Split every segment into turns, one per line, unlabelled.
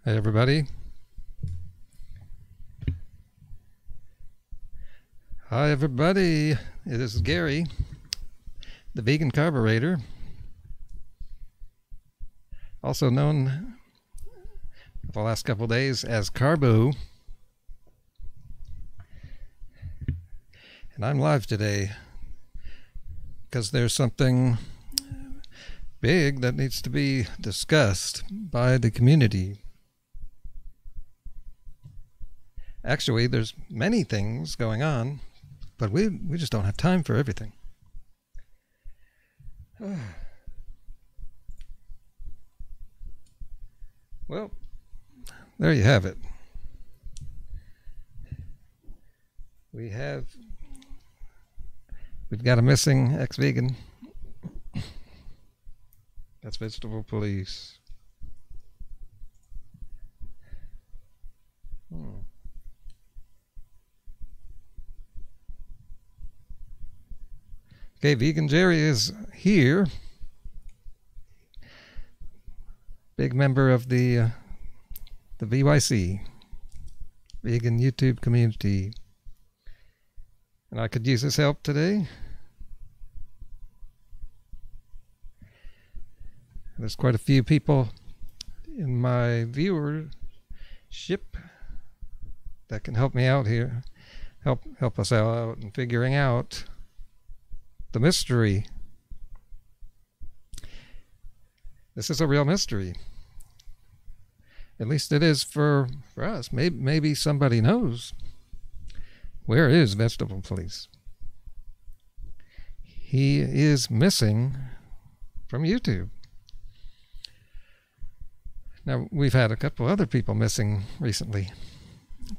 Hey everybody. Hi everybody. It is Gary, the vegan carburetor, also known for the last couple of days as Carbo. And I'm live today because there's something big that needs to be discussed by the community. Actually, there's many things going on, but we just don't have time for everything. Well, there you have it. We've got a missing ex-vegan. That's Vegetable Police. Okay, Vegan Jerry is here. Big member of the VYC, Vegan YouTube community. And I could use his help today. There's quite a few people in my viewership that can help me out here. Help us out in figuring out the mystery. This is a real mystery. At least it is for us. Maybe somebody knows. Where is Vegetable Police? He is missing from YouTube. Now, we've had a couple other people missing recently,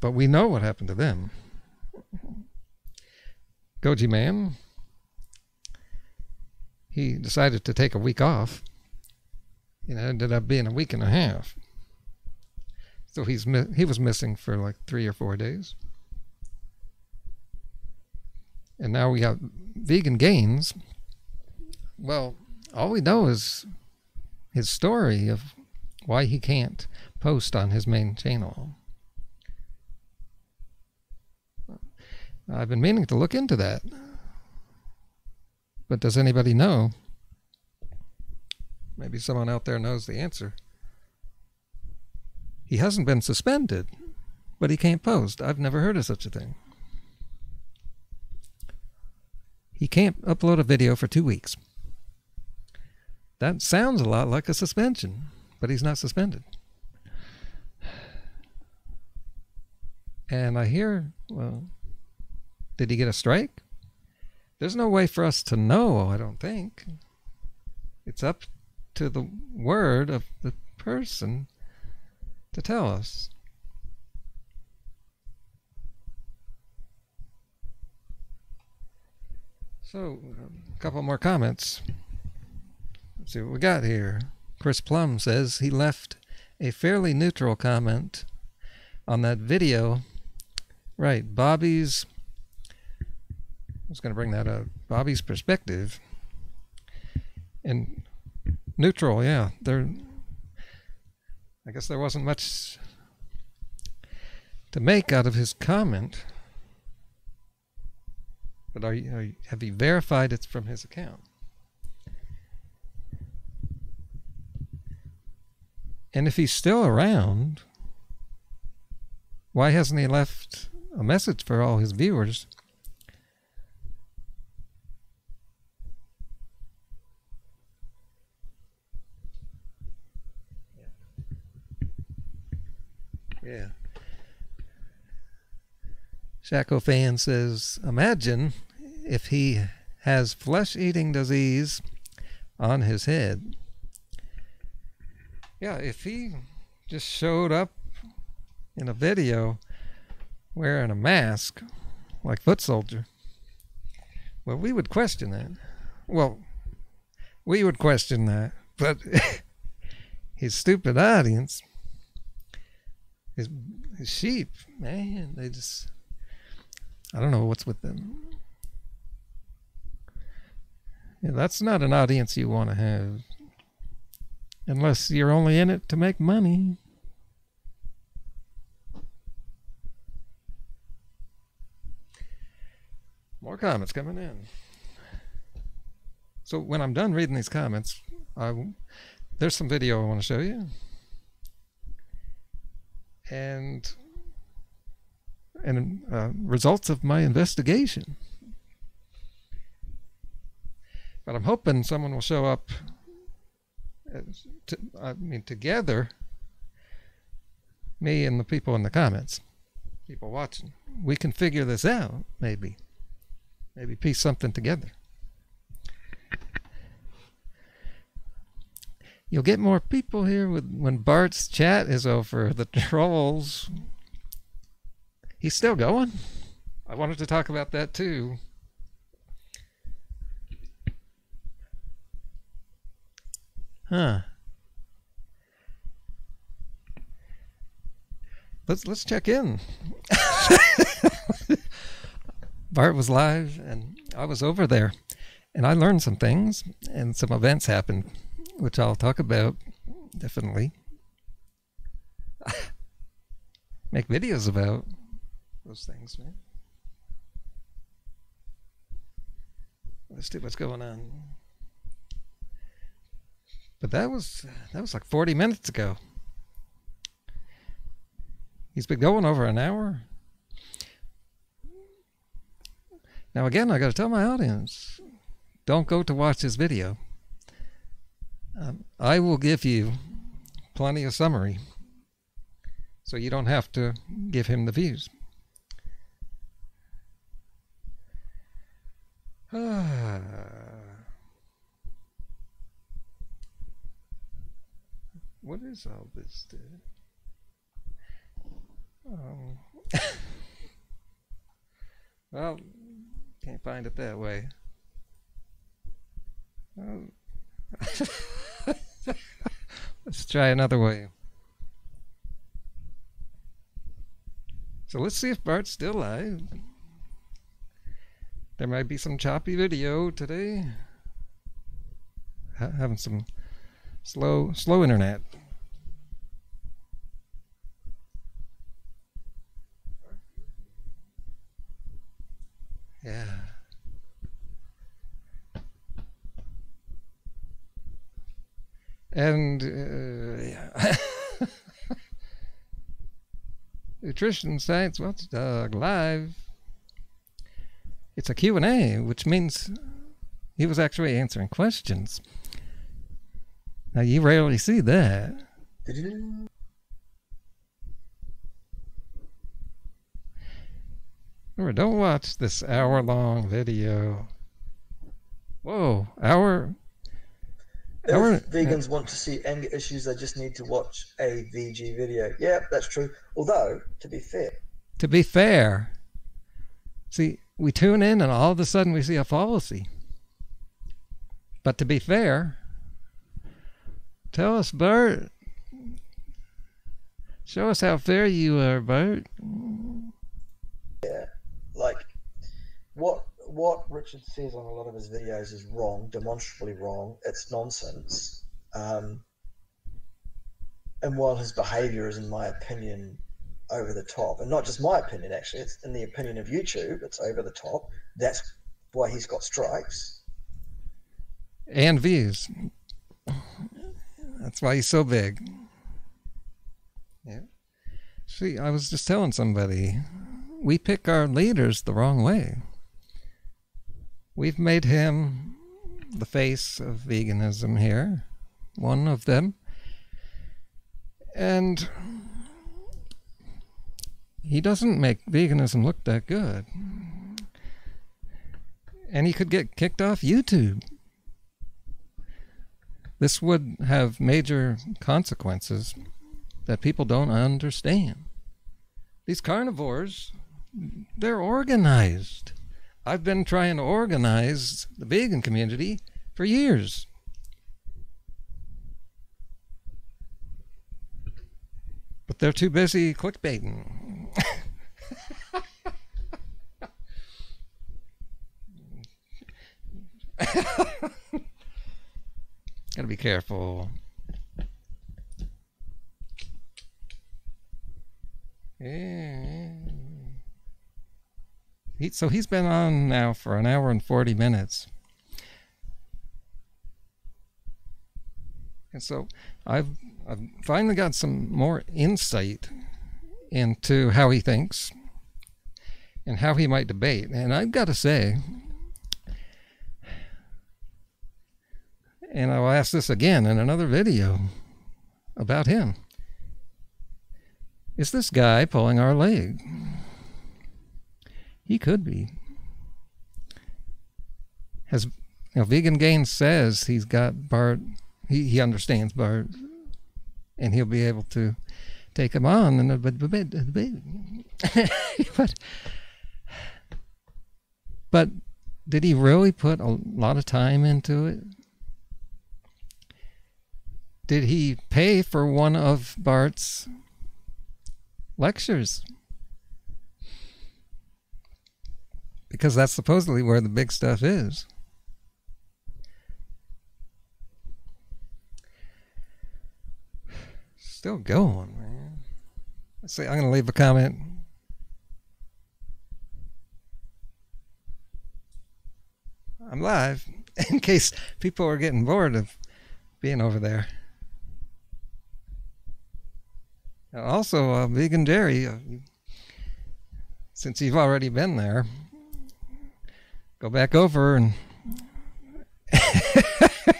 but we know what happened to them. Goji Man, he decided to take a week off. It ended up being a week and a half. So he was missing for like 3 or 4 days. And now we got Vegan Gains. Well, all we know is his story of why he can't post on his main channel. I've been meaning to look into that. But does anybody know? Maybe someone out there knows the answer. He hasn't been suspended, but he can't post. I've never heard of such a thing. He can't upload a video for 2 weeks. That sounds a lot like a suspension, but he's not suspended. And I hear, well, did he get a strike? There's no way for us to know, I don't think. It's up to the word of the person to tell us. So, a couple more comments. Let's see what we got here. Chris Plum says he left a fairly neutral comment on that video. Right, Bobby's... I was going to bring that up. Bobby's perspective. And neutral, yeah. I guess there wasn't much to make out of his comment. But have you verified it's from his account? And if he's still around, why hasn't he left a message for all his viewers? Yeah. Shaco Fan says, imagine if he has flesh-eating disease on his head. Yeah, if he just showed up in a video wearing a mask like Foot Soldier, well, we would question that. Well, we would question that, but his stupid audience, his sheep, man, they just, I don't know what's with them. Yeah, that's not an audience you want to have. Unless you're only in it to make money. comments coming in. So when I'm done reading these comments, there's some video I want to show you. And results of my investigation. But I'm hoping someone will show up, together, me and the people in the comments, people watching. We can figure this out, maybe. Maybe piece something together. You'll get more people here when Bart's chat is over. The trolls. He's still going. I wanted to talk about that too. Huh. Let's check in. Bart was live and I was over there and I learned some things and some events happened, which I'll talk about definitely. Make videos about those things, man. Let's see what's going on. But that was like 40 minutes ago. He's been going over an hour. Now again, I got to tell my audience, don't go to watch his video. I will give you plenty of summary, so you don't have to give him the views. What is all this, dude? Well, can't find it that way. Let's try another way. So let's see if Bart's still live. There might be some choppy video today. Having some slow internet. Yeah. And Nutrition Science Watchdog live. It's a Q&A, which means he was actually answering questions. Now you rarely see that. Remember, don't watch this hour-long video. Whoa, hour.
If vegans want to see anger issues, they just need to watch a VG video. Yeah, that's true. Although, to be fair,
See, we tune in and all of a sudden we see a fallacy. But to be fair, tell us, Bart. Show us how fair you are, Bart.
Yeah, like what Richard says on a lot of his videos is wrong, demonstrably wrong. It's nonsense. And while his behavior is, in my opinion, over the top, and not just my opinion, actually, it's in the opinion of YouTube, it's over the top. That's why he's got strikes.
And views. That's why he's so big. Yeah. See, I was just telling somebody, we pick our leaders the wrong way. We've made him the face of veganism here, one of them. And he doesn't make veganism look that good. And he could get kicked off YouTube. This would have major consequences that people don't understand. These carnivores, they're organized. I've been trying to organize the vegan community for years. But they're too busy clickbaiting. Gotta be careful. Yeah. So he's been on now for an hour and 40 minutes. And so I've finally got some more insight into how he thinks and how he might debate. And I've got to say, and I'll ask this again in another video about him, is this guy pulling our leg? He could be. As Vegan Gains says, he's got Bart, he understands Bart, and he'll be able to take him on in a debate. But did he really put a lot of time into it? Did he pay for one of Bart's lectures? Because that's supposedly where the big stuff is. Still going, man. Let's see, I'm going to leave a comment. I'm live, in case people are getting bored of being over there. And also, Vegan Jerry, since you've already been there, go back over and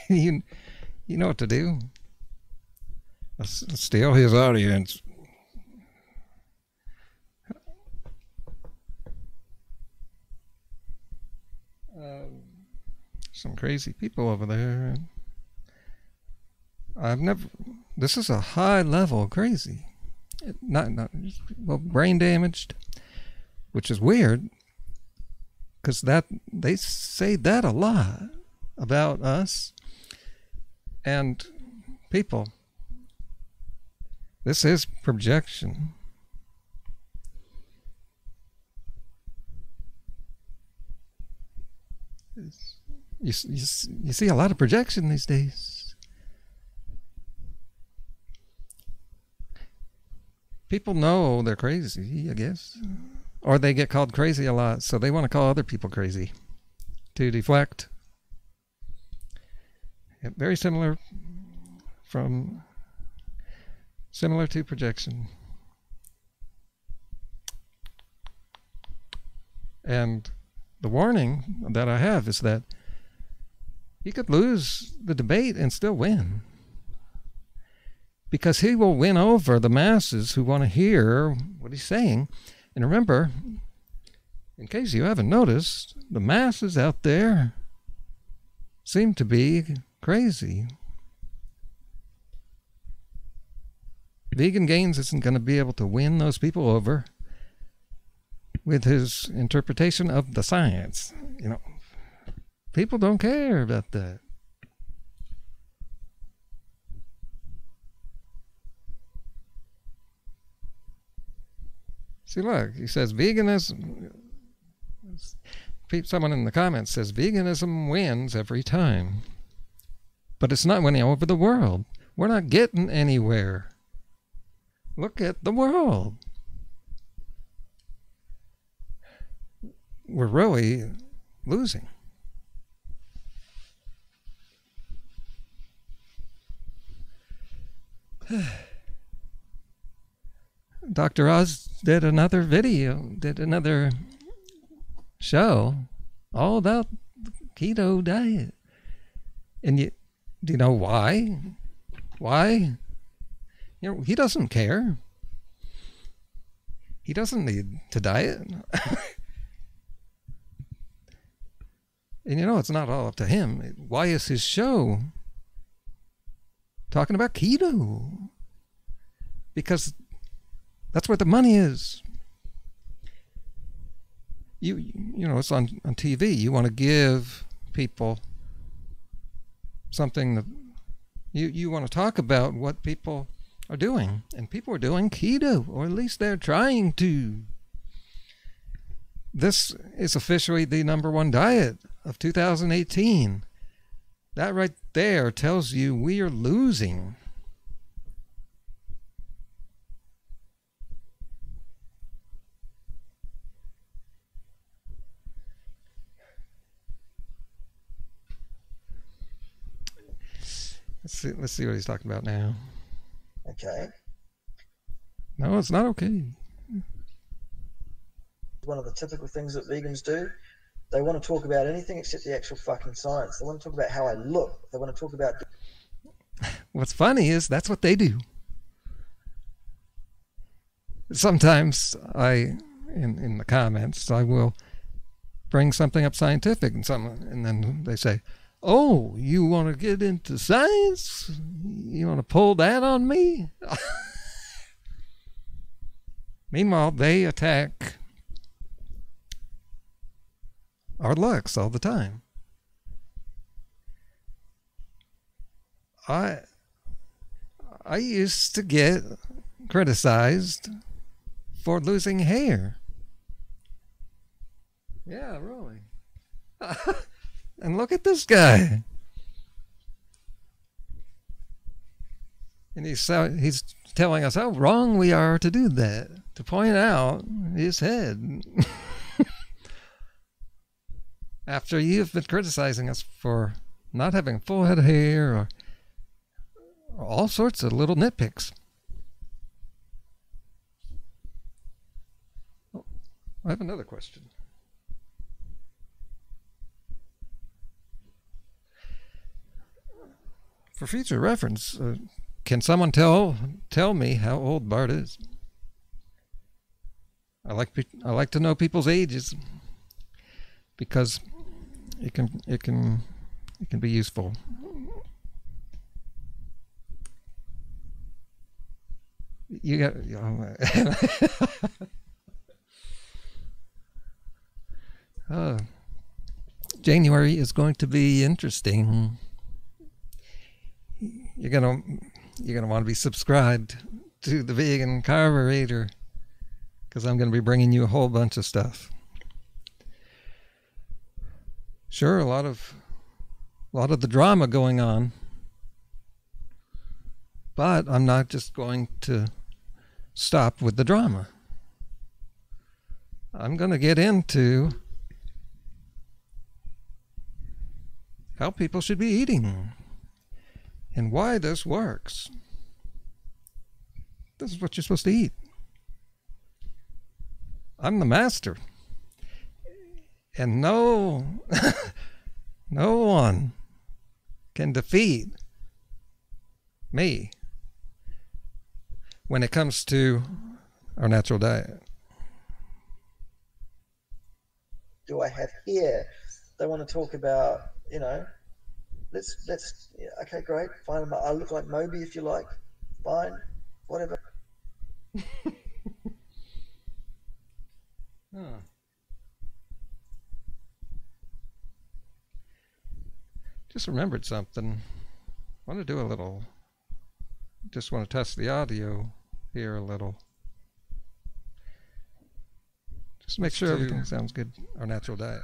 you know what to do. Let's steal his audience. Some crazy people over there. This is a high level crazy. Well, brain damaged, which is weird, because they say that a lot about us and people. This is projection. You see a lot of projection these days. People know they're crazy, I guess. Or they get called crazy a lot, so they want to call other people crazy to deflect. Yeah, very similar to projection. And the warning that I have is that he could lose the debate and still win, because he will win over the masses who want to hear what he's saying. And remember, in case you haven't noticed, the masses out there seem to be crazy. Vegan Gains isn't going to be able to win those people over with his interpretation of the science. You know, people don't care about that. See, look, he says veganism. Someone in the comments says veganism wins every time. But it's not winning over the world. We're not getting anywhere. Look at the world. We're really losing. Dr. Oz did another show all about the keto diet. And do you know why? Why? You know, he doesn't care. He doesn't need to diet. And you know, it's not all up to him. Why is his show talking about keto? Because that's where the money is. You know, it's on TV. You want to give people something that you want to talk about what people are doing. And people are doing keto, or at least they're trying to. This is officially the #1 diet of 2018. That right there tells you we are losing. Let's see what he's talking about now.
Okay.
No, it's not okay.
One of the typical things that vegans do, they want to talk about anything except the actual fucking science. They want to talk about how I look. They want to talk about...
What's funny is that's what they do. Sometimes in the comments, I will bring something up scientific and then they say, oh, you want to get into science? You want to pull that on me? Meanwhile, they attack our looks all the time. I used to get criticized for losing hair. Yeah, really. And look at this guy. And he's telling us how wrong we are to do that, to point out his head. After you've been criticizing us for not having a full head of hair or all sorts of little nitpicks. Oh, I have another question. For future reference, can someone tell me how old Bart is? I like to know people's ages because it can be useful. You got January is going to be interesting. You're gonna want to be subscribed to the Vegan Carburetor because I'm going to be bringing you a whole bunch of stuff. Sure, a lot of the drama going on, but I'm not just going to stop with the drama. I'm going to get into how people should be eating and why this works. This is what you're supposed to eat. I'm the master. And no one can defeat me when it comes to our natural diet.
Do I have hair? They want to talk about, let's okay, great, fine. I look like Moby if you like, fine, whatever.
Huh. Just remembered something. I want to do a little, just want to test the audio here a little. Just make sure everything sounds good. Our natural diet.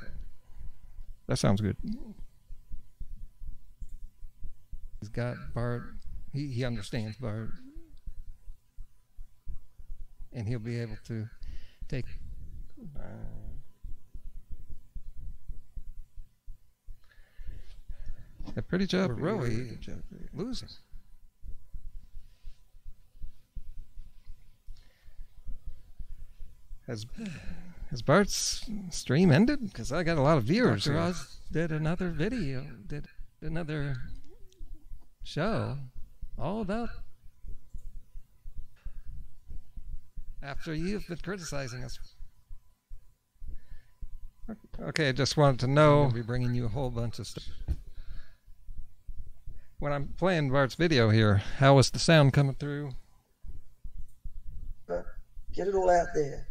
That sounds good. He's got Bart. He understands Bart. And he'll be able to take... a pretty job. We're really losing. Has Bart's stream ended? Because I got a lot of viewers. Dr. Oz did another video, did another show all about after you've been criticizing us. Okay, I just wanted to know. I'll be bringing you a whole bunch of stuff. When I'm playing Bart's video here, how is the sound coming through?
Get it all out there.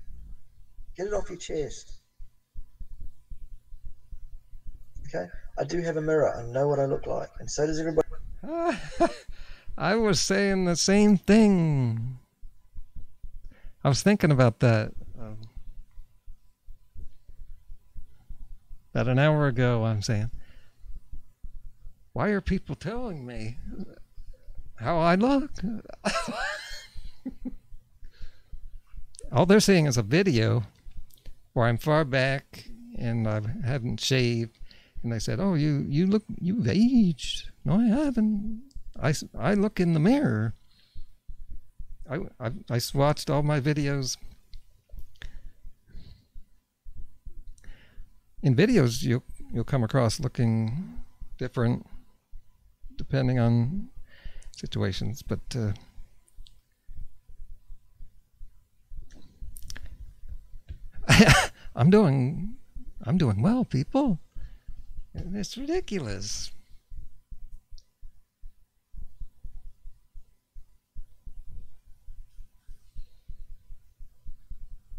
Get it off your chest. Okay? I do have a mirror. I know what I look like. And so does everybody.
I was saying the same thing. I was thinking about that. About an hour ago, I'm saying, why are people telling me how I look? All they're seeing is a video where I'm far back and I haven't shaved, and they said, "Oh, you've aged." No, I haven't. I look in the mirror. I watched all my videos. In videos, you'll come across looking different depending on situations, but I'm doing well, people. It's ridiculous.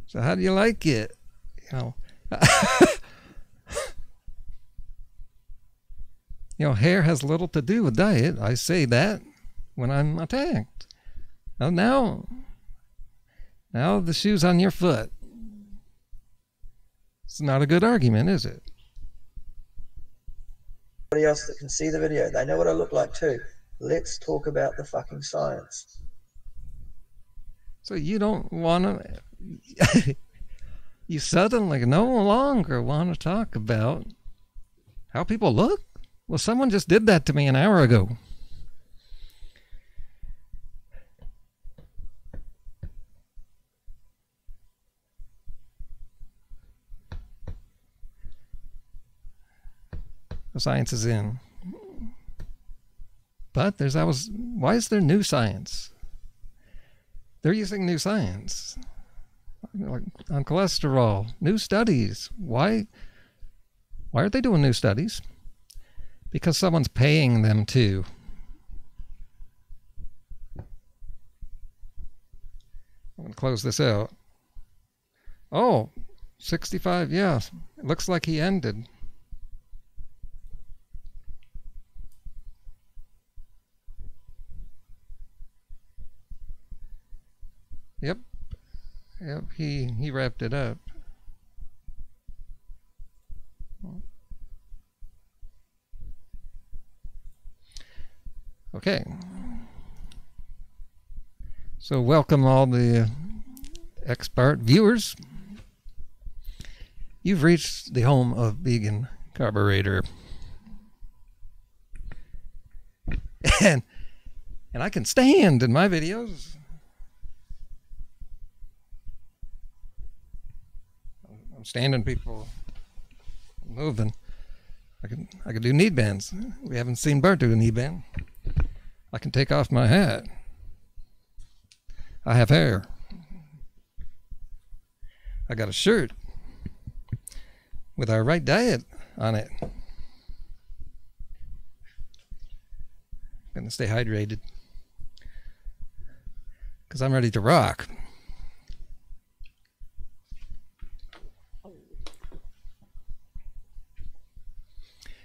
So how do you like it? You know, hair has little to do with diet. I say that when I'm attacked. Now the shoe's on your foot. It's not a good argument, is it?
Anybody else that can see the video, they know what I look like too. Let's talk about the fucking science.
So you don't want to... You suddenly no longer want to talk about how people look? Well, someone just did that to me an hour ago. The science is in. But there's always... Why is there new science? They're using new science. Like on cholesterol, new studies. Why are they doing new studies? Because someone's paying them to. I'm going to close this out. Oh, 65, yeah. It looks like he ended. Yep. Yep, he wrapped it up. Okay. So welcome all the expert viewers. You've reached the home of Vegan Carburetor. And I can stand in my videos. I'm standing, people, moving. I could do knee bends. We haven't seen Bert do a knee bend. I can take off my hat. I have hair. I got a shirt with our right diet on it. Gonna stay hydrated because I'm ready to rock.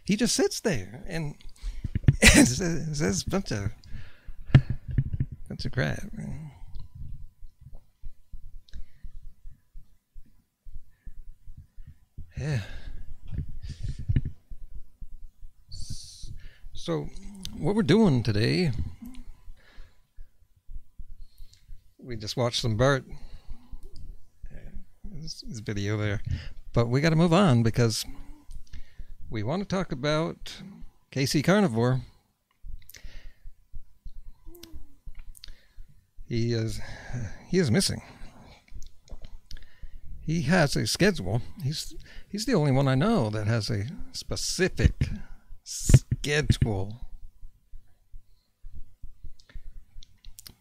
He just sits there and says a bunch of crap. Yeah. So what we're doing today, we just watched some Bart. His video there, but we got to move on because we want to talk about Kasey Carnivore. He is missing. He has a schedule. He's the only one I know that has a specific schedule.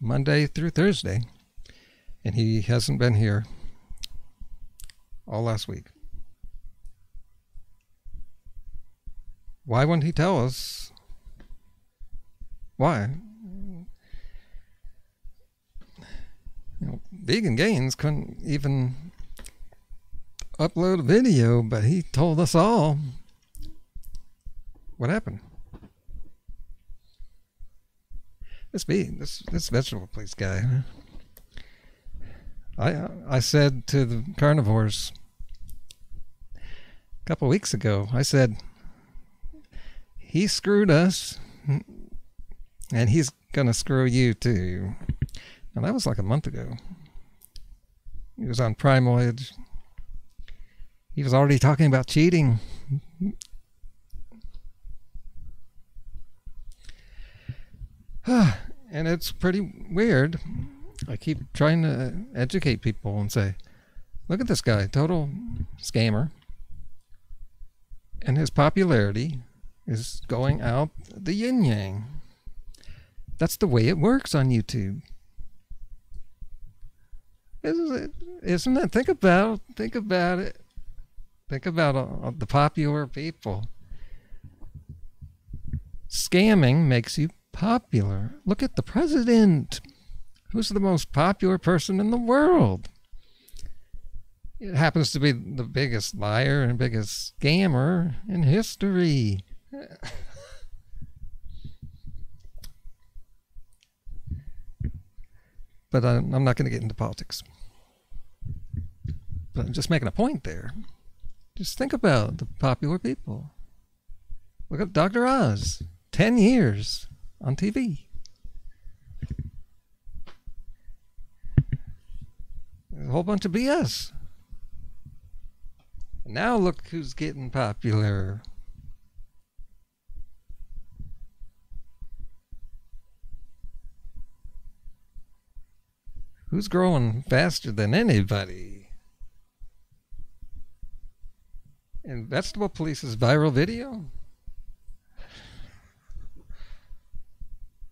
Monday through Thursday. And he hasn't been here all last week. Why wouldn't he tell us? Why? Vegan Gains couldn't even upload a video, but he told us all what happened. This vegetable place guy. I said to the carnivores a couple weeks ago, I said, he screwed us and he's gonna screw you too. And that was like a month ago. He was on Primal Edge. He was already talking about cheating. And it's pretty weird. I keep trying to educate people and say, look at this guy, total scammer. And his popularity is going out the yin-yang. That's the way it works on YouTube. Isn't it? Think about it. Think about the popular people. Scamming makes you popular. Look at the president. Who's the most popular person in the world? It happens to be the biggest liar and biggest scammer in history. But I'm not going to get into politics. But I'm just making a point there. Just think about the popular people. Look at Dr. Oz. 10 years on TV. A whole bunch of BS. Now look who's getting popular. Who's growing faster than anybody? And Vegetable Police's viral video?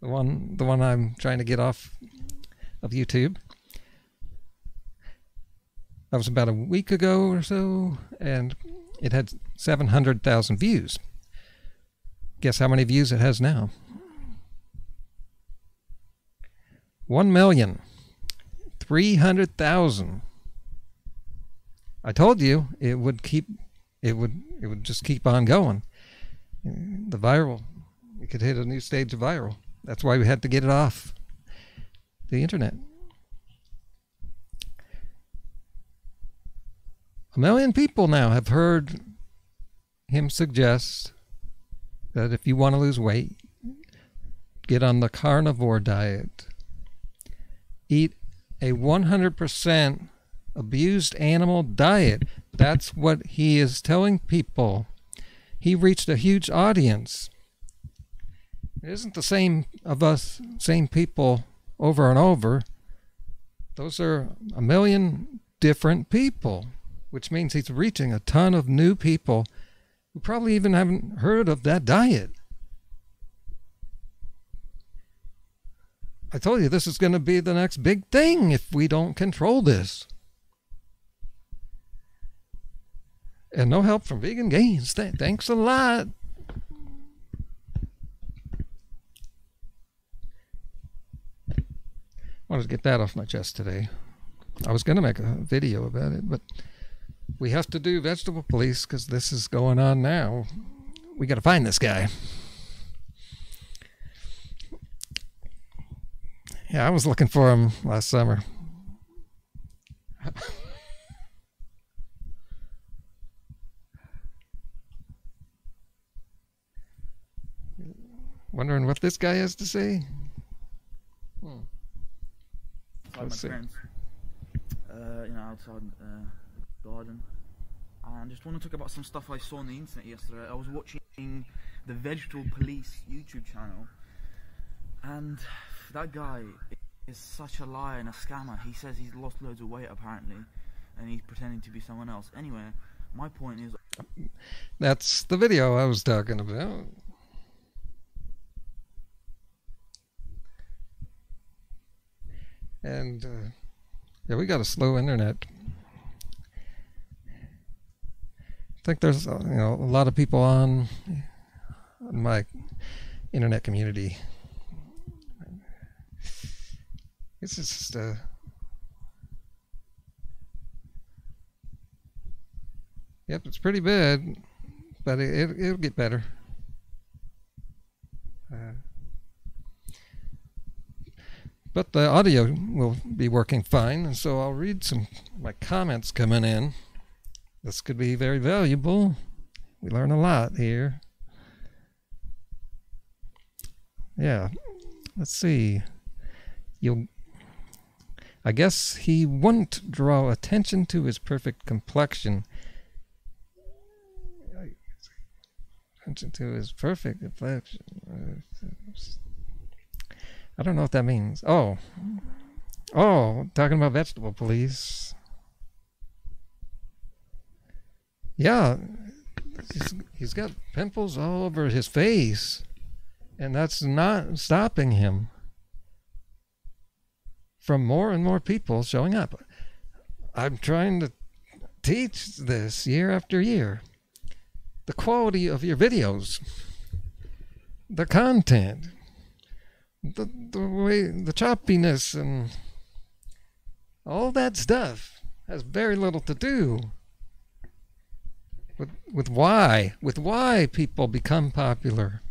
The one I'm trying to get off of YouTube. That was about a week ago or so, and it had 700,000 views. Guess how many views it has now? 1,300,000. I told you it would just keep on going. The viral, it could hit a new stage of viral. That's why we had to get it off the internet. 1 million people now have heard him suggest that if you want to lose weight, get on the carnivore diet. Eat a 100% abused animal diet. That's what he is telling people. He reached a huge audience. It isn't the same people over and over. Those are 1 million different people, which means he's reaching a ton of new people who probably even haven't heard of that diet. I told you this is going to be the next big thing if we don't control this. And no help from Vegan Gains. Thanks a lot. I wanted to get that off my chest today. I was going to make a video about it, but we have to do Vegetable Police because this is going on now. We got to find this guy. Yeah, I was looking for him last summer. Wondering what this guy has to say?
Let's see. Outside garden. I just want to talk about some stuff I saw on the internet yesterday. I was watching the Vegetable Police YouTube channel, and that guy is such a liar and a scammer. He says he's lost loads of weight apparently, and he's pretending to be someone else. Anyway, my point is...
That's the video I was talking about. And yeah, we got a slow internet. I think there's a lot of people on my internet community. It's just yep, it's pretty bad, but it'll get better. But the audio will be working fine, and so I'll read some my comments coming in. This could be very valuable. We learn a lot here. Yeah, let's see. I guess he wouldn't draw attention to his perfect complexion. Attention to his perfect complexion. I don't know what that means. Oh, talking about vegetable police. Yeah, he's got pimples all over his face, and that's not stopping him from more and more people showing up. I'm trying to teach this year after year. The quality of your videos, the content, the way, the choppiness, and all that stuff has very little to do with why people become popular.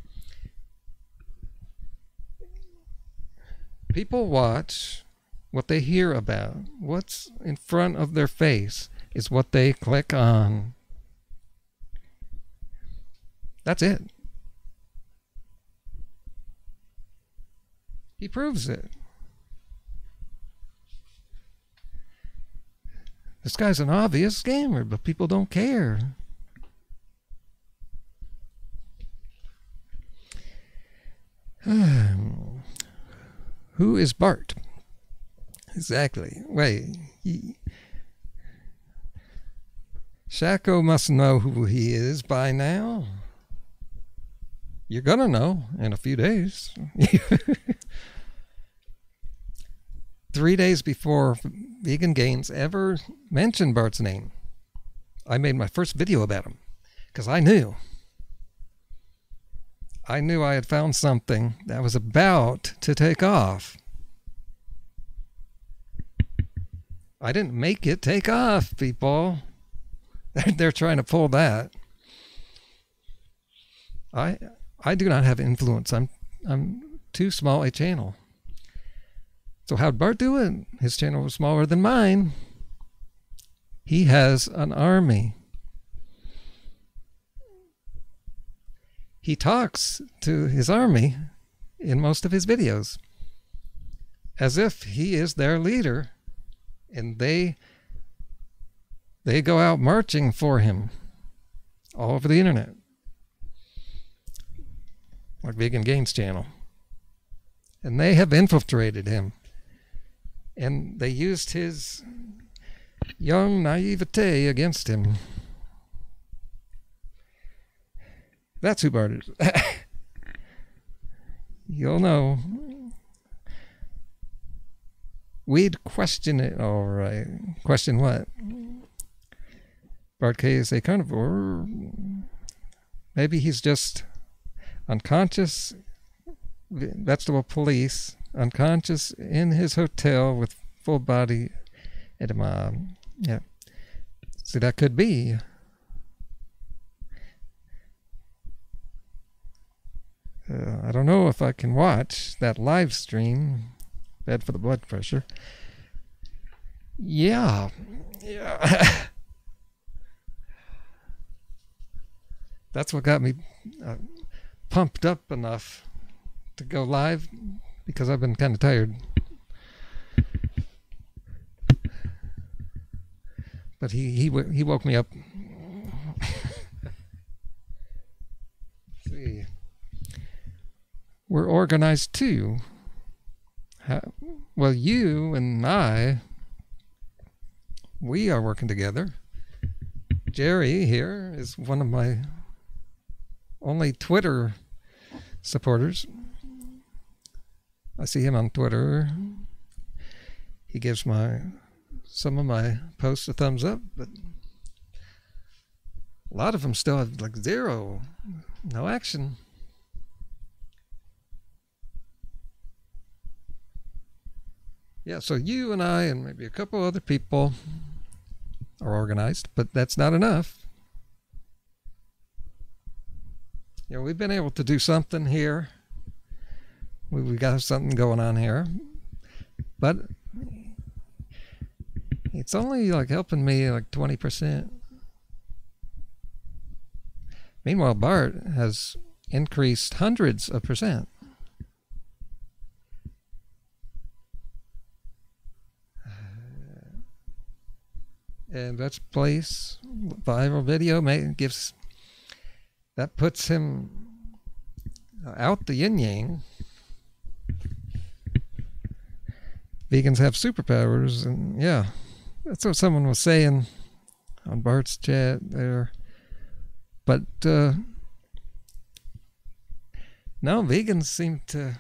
People watch what they hear about. What's in front of their face is what they click on. That's it. He proves it. This guy's an obvious scammer, but people don't care. Who is Bart? Exactly. Wait. Shaco must know who he is by now. You're gonna know in a few days. 3 days before Vegan Gains ever mentioned Bart's name, I made my first video about him because I knew I had found something that was about to take off. I didn't make it take off, people. They're trying to pull that. I do not have influence. I'm too small a channel. So how'd Bart do it? His channel was smaller than mine. He has an army. He talks to his army in most of his videos as if he is their leader, and they go out marching for him all over the internet, like Vegan Gains channel. And they have infiltrated him, and they used his young naivete against him. That's who Bart is. You'll know. We'd question it. All right. Question what? Bart Kasey Carnivore. Maybe he's just unconscious. Vegetable police. Unconscious in his hotel with full body edema. Yeah. See, that could be. I don't know if I can watch that live stream. Bad for the blood pressure. Yeah. That's what got me pumped up enough to go live, because I've been kind of tired. But he woke me up. Let's see. We're organized too. Well, you and I, we are working together. Jerry here is one of my only Twitter supporters. I see him on Twitter. He gives some of my posts a thumbs up, but a lot of them still have like zero, no action. Yeah, so you and I and maybe a couple other people are organized, but that's not enough. You know, we've been able to do something here. We got something going on here, but it's only like helping me like 20%. Meanwhile, Bart has increased hundreds of percent. And that's place viral video gives that puts him out the yin yang. vegans have superpowers, and yeah, that's what someone was saying on Bart's chat there. But no, vegans seem to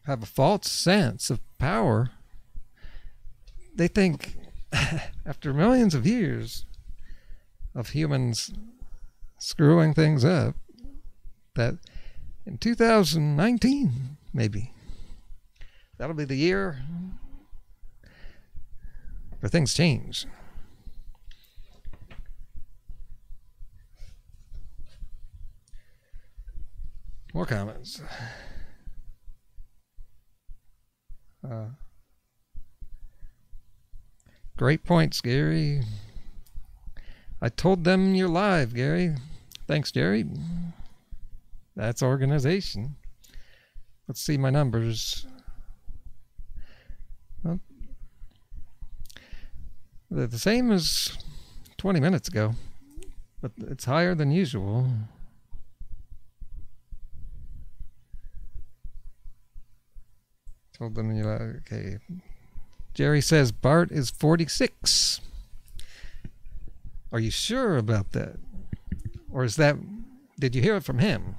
have a false sense of power. They think after millions of years of humans screwing things up, that in 2019, maybe, that'll be the year where things change. More comments. Great points, Gary. I told them you're live, Gary. Thanks, Jerry. That's organization. Let's see my numbers. Well, they're the same as 20 minutes ago, but it's higher than usual. Told them you're live. Okay. Jerry says Bart is 46. Are you sure about that? Or is that, did you hear it from him?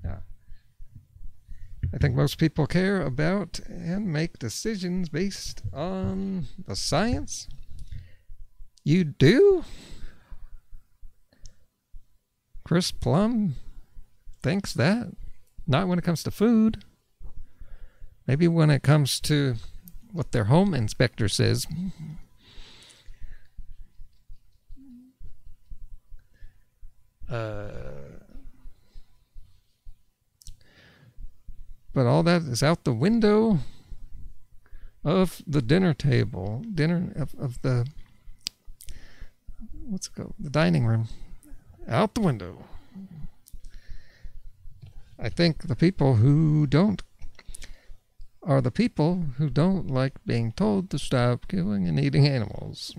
Yeah. I think most people care about and make decisions based on the science. You do? Chris Plum thinks that. Not when it comes to food. Maybe when it comes to what their home inspector says. But all that is out the window of the dinner table. Of the, what's it called? The dining room. Out the window. I think the people who don't are the people who don't like being told to stop killing and eating animals.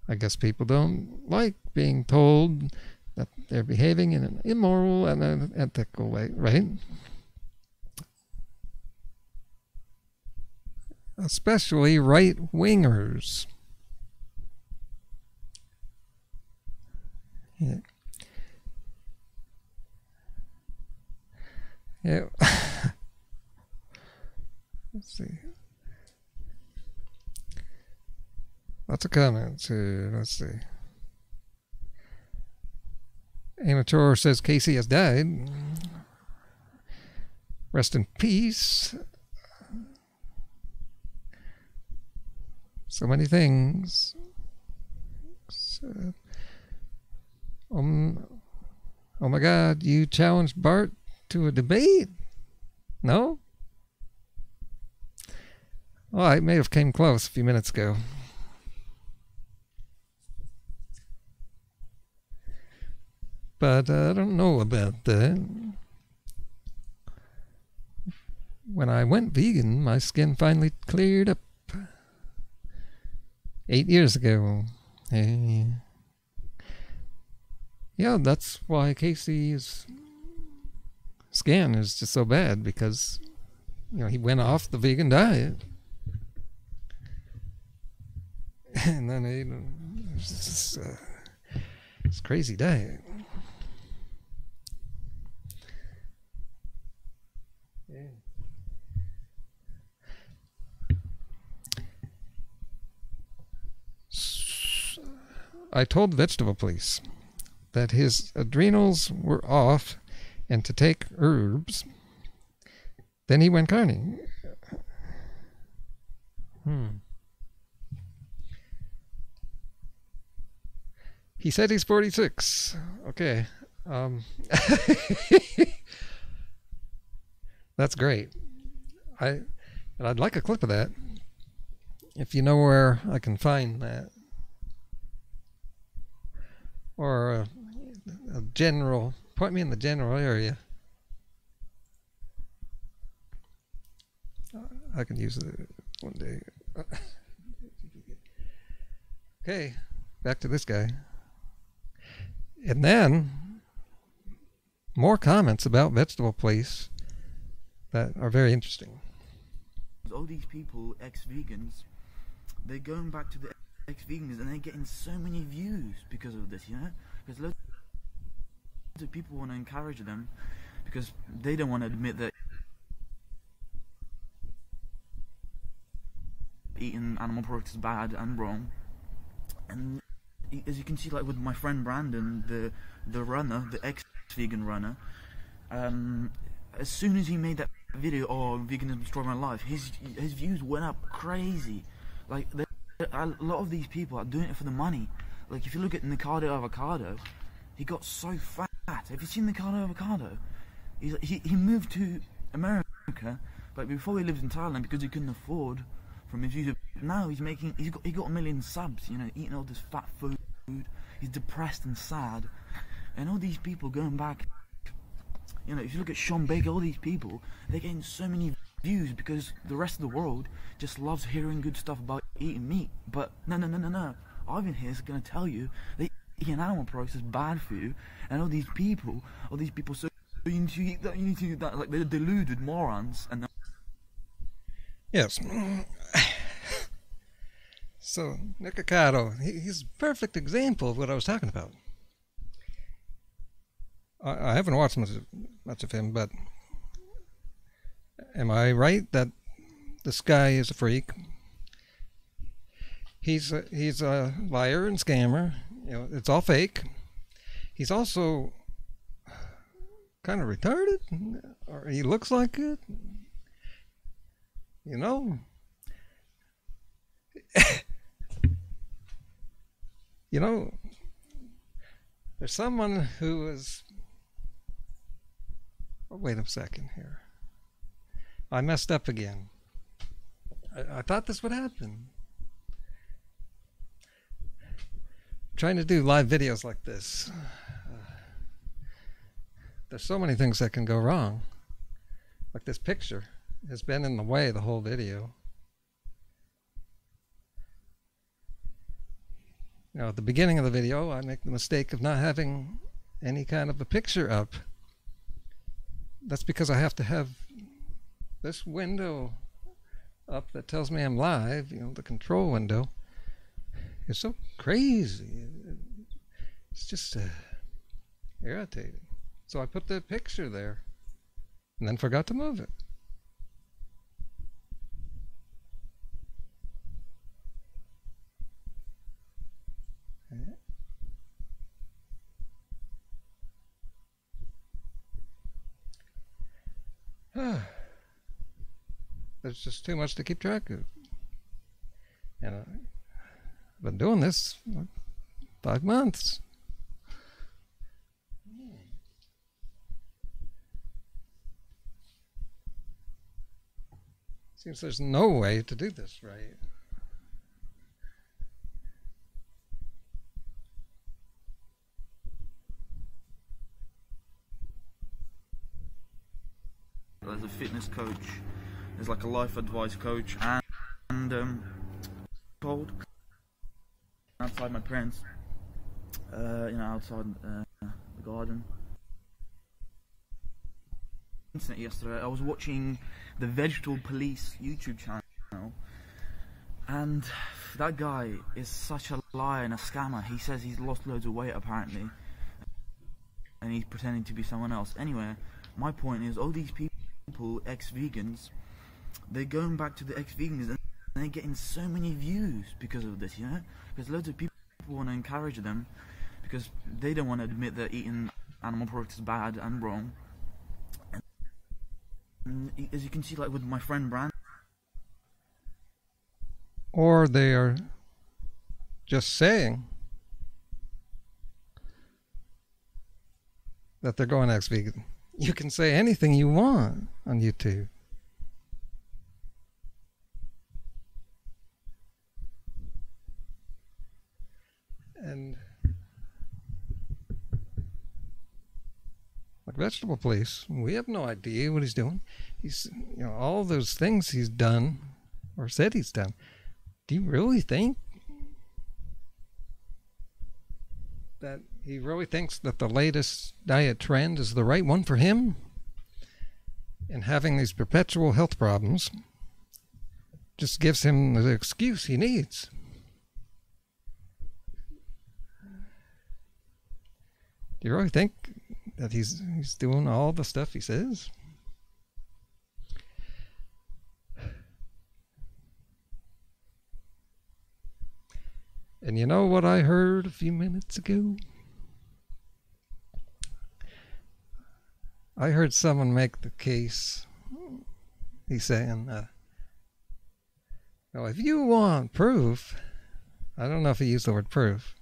I guess people don't like being told that they're behaving in an immoral and an ethical way, right? Especially right-wingers. Yeah. Yeah. Let's see. Lots of comments here. Let's see. Amateur says Kasey has died. Rest in peace. So many things. So, oh my God, you challenged Bart to a debate? No? Well, I may have came close a few minutes ago. But I don't know about that. When I went vegan, my skin finally cleared up. 8 years ago. Hey. Yeah, that's why Kasey's skin is just so bad, because he went off the vegan diet. And then it's crazy diet. Yeah. I told Vegetable Police that his adrenals were off and to take herbs. Then he went carny. He said he's 46. Okay. That's great. I'd like a clip of that. If you know where I can find that. Or a general, point me in the general area. I can use it one day. Okay, back to this guy. And then, more comments about Vegetable Place. that are very interesting.
All these people, ex-vegans, they're going back to the ex-vegans and they're getting so many views because of this, you know? Because loads of people want to encourage them because they don't want to admit that eating animal products is bad and wrong. And as you can see, like with my friend Brandon, the runner, the ex-vegan runner, as soon as he made that video, "Oh, veganism destroyed my life," his views went up crazy. Like a lot of these people are doing it for the money. Like if you look at Nikado Avocado, he got so fat. Have you seen Nikado Avocado? He moved to America, but before he lived in Thailand because he couldn't afford from his YouTube. Now he got 1 million subs. You know, eating all this fat food. He's depressed and sad, and all these people going back. You know, if you look at Sean Baker, all these people, they're getting so many views because the rest of the world just loves hearing good stuff about eating meat. But no. Ivan here is going to tell you that eating animal products is bad for you, and all these people, so you need to eat that, you need to eat that, like they're deluded morons. And
Yes. So Nikocado, he's a perfect example of what I was talking about. I haven't watched much of him, but am I right that this guy is a freak? He's a liar and scammer. You know, it's all fake. He's also kind of retarded, or he looks like it. You know. You know, there's someone who is. Oh, wait a second here. I messed up again. I thought this would happen. Trying to do live videos like this. There's so many things that can go wrong. Like this picture has been in the way the whole video. You know, at the beginning of the video, I make the mistake of not having any kind of a picture up. That's because I have to have this window up that tells me I'm live, you know, the control window. It's so crazy. It's just irritating. So I put the picture there and then forgot to move it. There's just too much to keep track of. And I've been doing this for 5 months. Seems there's no way to do this right.
there's a fitness coach, there's like a life advice coach, and cold outside my parents, you know, outside the garden. Yesterday I was watching the Vegetable Police YouTube channel, and that guy is such a liar and a scammer. He says he's lost loads of weight apparently, and he's pretending to be someone else. Anyway, my point is, all these people, ex-vegans, they're going back to the ex-vegans and they're getting so many views because of this, you know? Because loads of people want to encourage them because they don't want to admit that eating animal products is bad and wrong. And as you can see, like with my friend Brandon.
Or they are just saying that they're going ex-vegan. You can say anything you want on YouTube. And like Vegetable Police, we have no idea what he's doing. He's, you know, all those things he's done or said he's done. Do you really think that he really thinks that the latest diet trend is the right one for him? And having these perpetual health problems just gives him the excuse he needs. Do you really think that he's doing all the stuff he says? And you know what I heard a few minutes ago? I heard someone make the case. He's saying, well, if you want proof, I don't know if he used the word proof,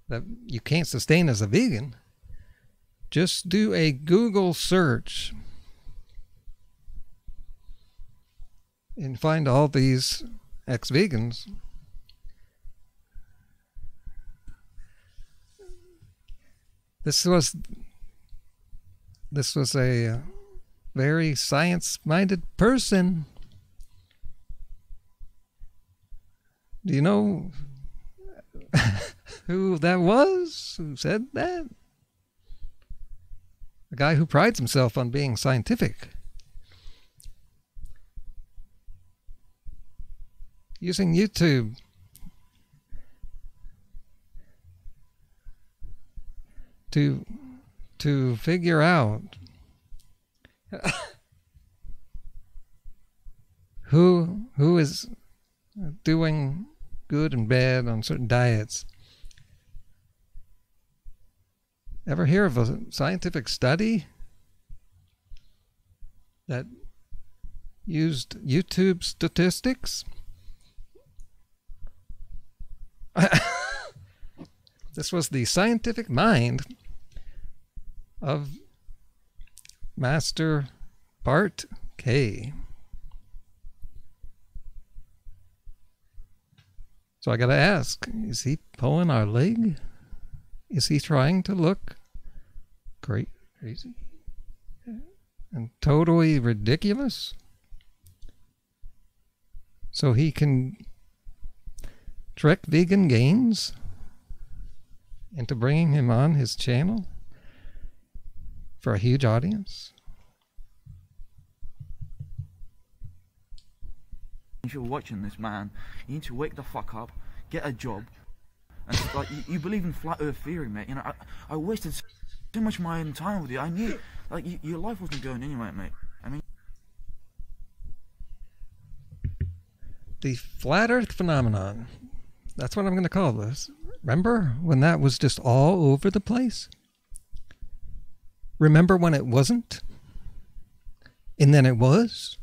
that you can't sustain as a vegan, just do a Google search and find all these ex-vegans. This was a very science-minded person. Do you know who that was? Who said that? A guy who prides himself on being scientific. Using YouTube to figure out who is doing good and bad on certain diets. Ever hear of a scientific study that used YouTube statistics? This was the scientific mind of Master Bart K. So I gotta ask, is he pulling our leg? Is he trying to look crazy and totally ridiculous so he can trick vegan gains into bringing him on his channel for a huge audience?
If you're watching this, man, you need to wake the fuck up, get a job, and like you believe in flat earth theory, mate. You know, I wasted so much of my own time with you. I knew, like, your life wasn't going anywhere, mate. I mean,
the flat earth phenomenon, that's what I'm going to call this. Remember when that was just all over the place? Remember when it wasn't? And then it was?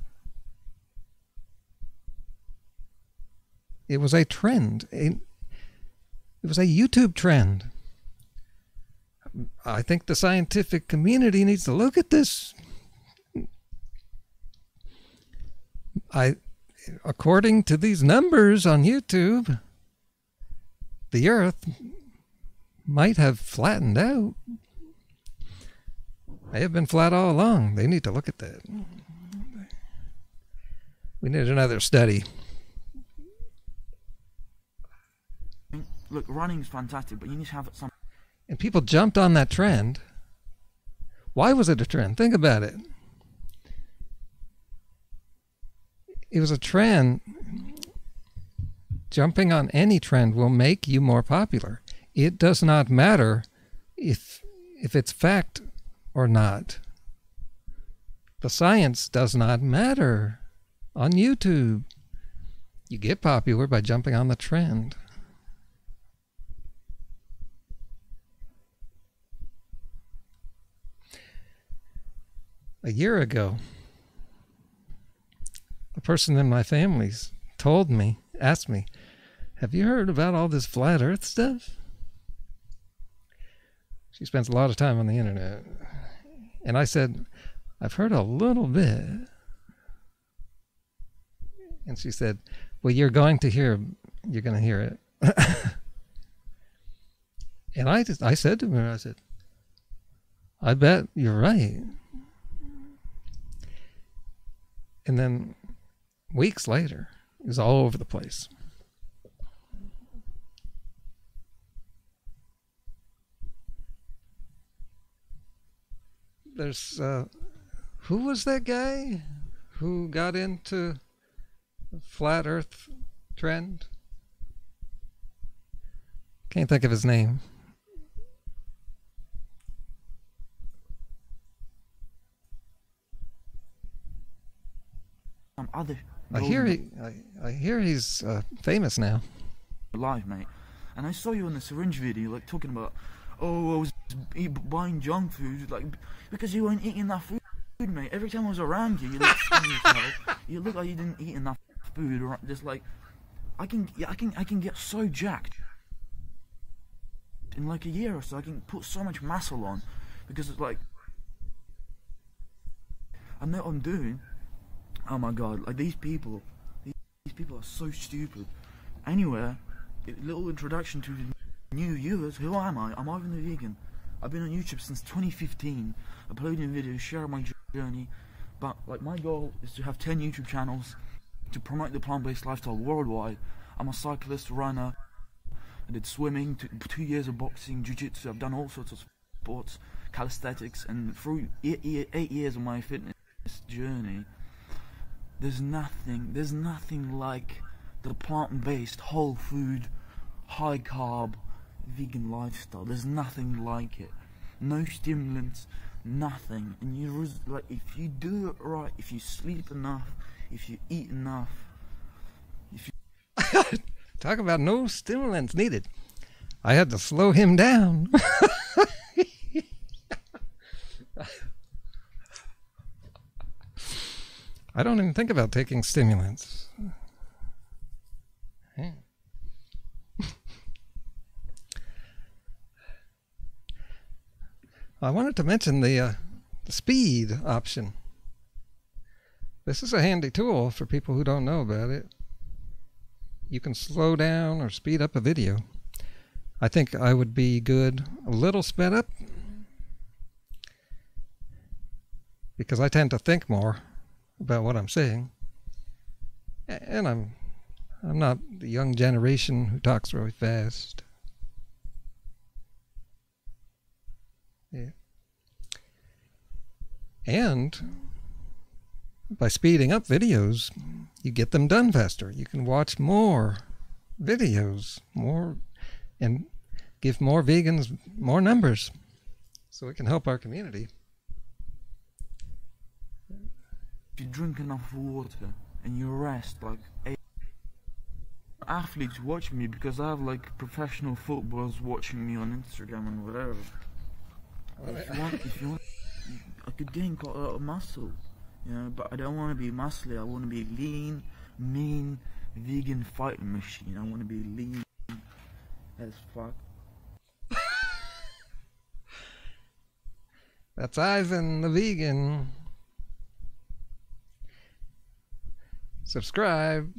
It was a trend. It was a YouTube trend. I think the scientific community needs to look at this. According to these numbers on YouTube, the Earth might have flattened out. May have been flat all along. They need to look at that. We need another study.
look, running's fantastic, but you need to have some.
And people jumped on that trend. Why was it a trend? Think about it. It was a trend. Jumping on any trend will make you more popular. It does not matter if it's fact or not. The science does not matter on YouTube. You get popular by jumping on the trend. A year ago, a person in my family asked me, have you heard about all this flat earth stuff? She spends a lot of time on the internet. And I said, I've heard a little bit. And she said, well, you're going to hear it. And I said to her, I said, I bet you're right. And then weeks later, it was all over the place. There's who was that guy who got into the flat Earth trend? Can't think of his name.
Some other.
I hear he's famous now.
Live, mate. And I saw you on the syringe video, like talking about, oh, I was buying junk food, like because you weren't eating enough food, mate. Every time I was around you, you looked skinny as hell. You look like you didn't eat enough food, or just like, I can get so jacked in like a year or so. I can put so much muscle on because it's like, I know what I'm doing. Oh my god, like these people are so stupid. Anyway, a little introduction to the new viewers. Who am I? I'm Ivan the Vegan. I've been on YouTube since 2015, uploading videos, sharing my journey. But like my goal is to have 10 YouTube channels to promote the plant-based lifestyle worldwide. I'm a cyclist, runner. I did swimming, 2 years of boxing, jiu-jitsu. I've done all sorts of sports, calisthenics, and through 8 years of my fitness journey, there's nothing like the plant-based, whole food, high carb, vegan lifestyle. There's nothing like it. No stimulants, nothing. And you like, if you do it right, if you sleep enough, if you eat enough, if you
Talk about no stimulants needed. I had to slow him down. I don't even think about taking stimulants. Yeah. I wanted to mention the speed option. This is a handy tool for people who don't know about it. You can slow down or speed up a video. I think I would be good a little sped up because I tend to think more about what I'm saying, and I'm not the young generation who talks really fast. Yeah. And by speeding up videos, you get them done faster. You can watch more videos, and give more vegans more numbers, so it can help our community.
If you drink enough water and you rest, like athletes watch me because I have like professional footballers watching me on Instagram and whatever. If you want, I could gain quite a lot of muscle, you know, but I don't want to be muscly. I want to be lean, mean, vegan fighting machine. I want to be lean as fuck.
That's Ivan the Vegan. Subscribe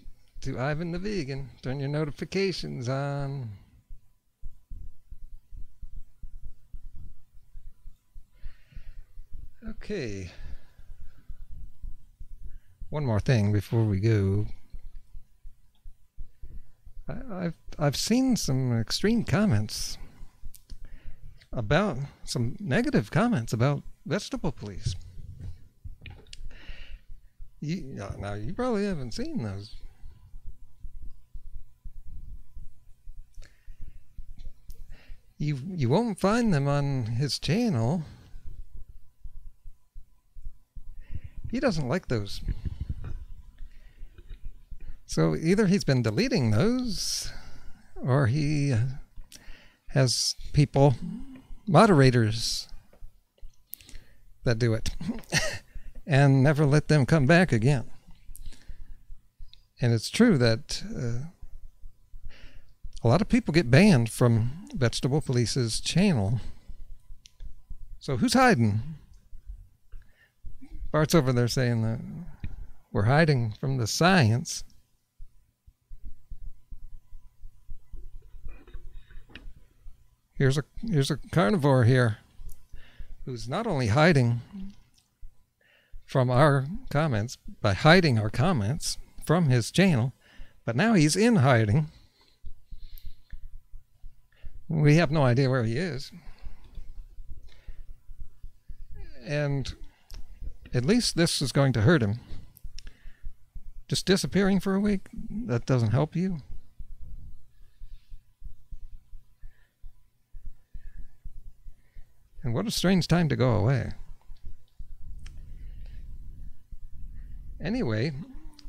to Ivan the Vegan. Turn your notifications on. Okay. One more thing before we go. I've seen some extreme comments about some negative comments about vegetable police. Now you probably haven't seen those. You won't find them on his channel. He doesn't like those. So either he's been deleting those, or he has people, moderators, that do it. And never let them come back again. And it's true that a lot of people get banned from Vegetable Police's channel. So who's hiding? Bart's over there saying that we're hiding from the science. Here's a carnivore here who's not only hiding from our comments by hiding our comments from his channel, but now he's in hiding. We have no idea where he is. And at least this is going to hurt him. Just disappearing for a week, that doesn't help you. And what a strange time to go away. Anyway,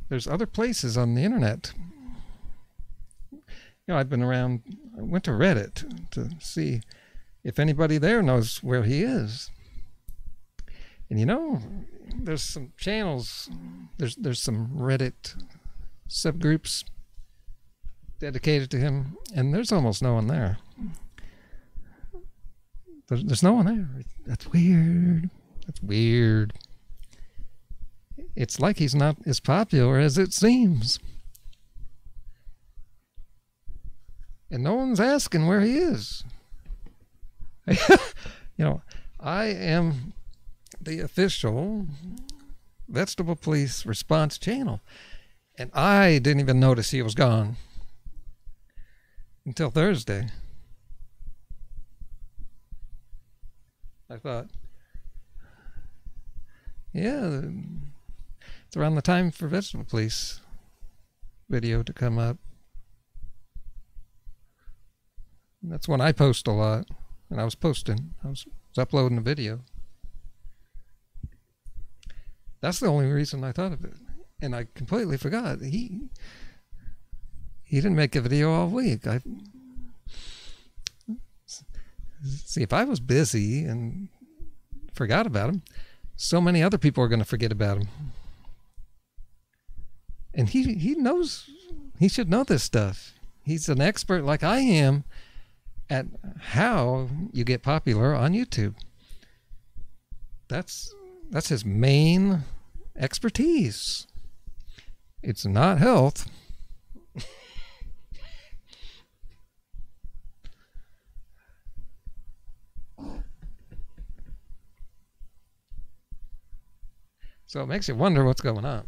there's other places on the internet. I've been around, I went to Reddit to see if anybody there knows where he is. And there's some channels, there's some Reddit subgroups dedicated to him, and there's almost no one there. There's no one there. That's weird. That's weird. It's like he's not as popular as it seems. And no one's asking where he is. I am the official Vegetable Police response channel. And I didn't even notice he was gone until Thursday. I thought, yeah, it's around the time for Vegetable Police video to come up. That's when I post a lot. And I was uploading a video. That's the only reason I thought of it. And I completely forgot. He didn't make a video all week. See, if I was busy and forgot about him, so many other people are going to forget about him. And he knows, he should know this stuff. He's an expert like I am at how you get popular on YouTube. That's his main expertise. It's not health. So it makes you wonder what's going on.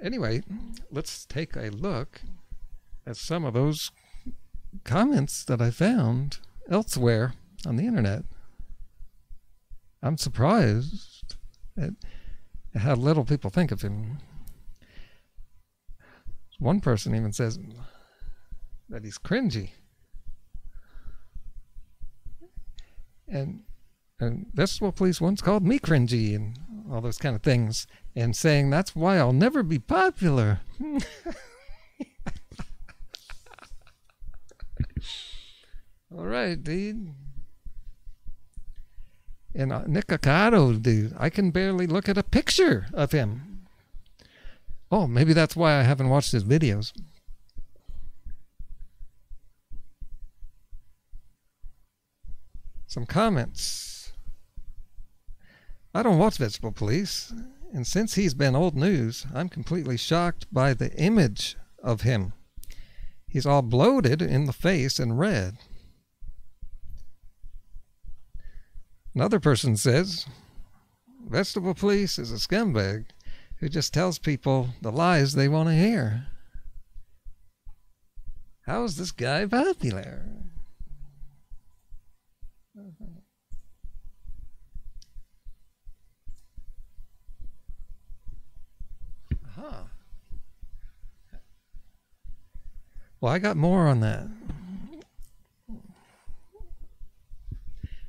Anyway, let's take a look at some of those comments that I found elsewhere on the internet. I'm surprised at how little people think of him. One person even says that he's cringy. And Vegetable Police once called me cringy and all those kind of things, and saying that's why I'll never be popular. All right, dude. And Nick Acado, dude, I can barely look at a picture of him. Oh, maybe that's why I haven't watched his videos. Some comments. I don't watch Vegetable Police, and since he's been old news, I'm completely shocked by the image of him. He's all bloated in the face and red. Another person says, Vegetable Police is a scumbag who just tells people the lies they want to hear. How is this guy popular? Huh. Well, I got more on that.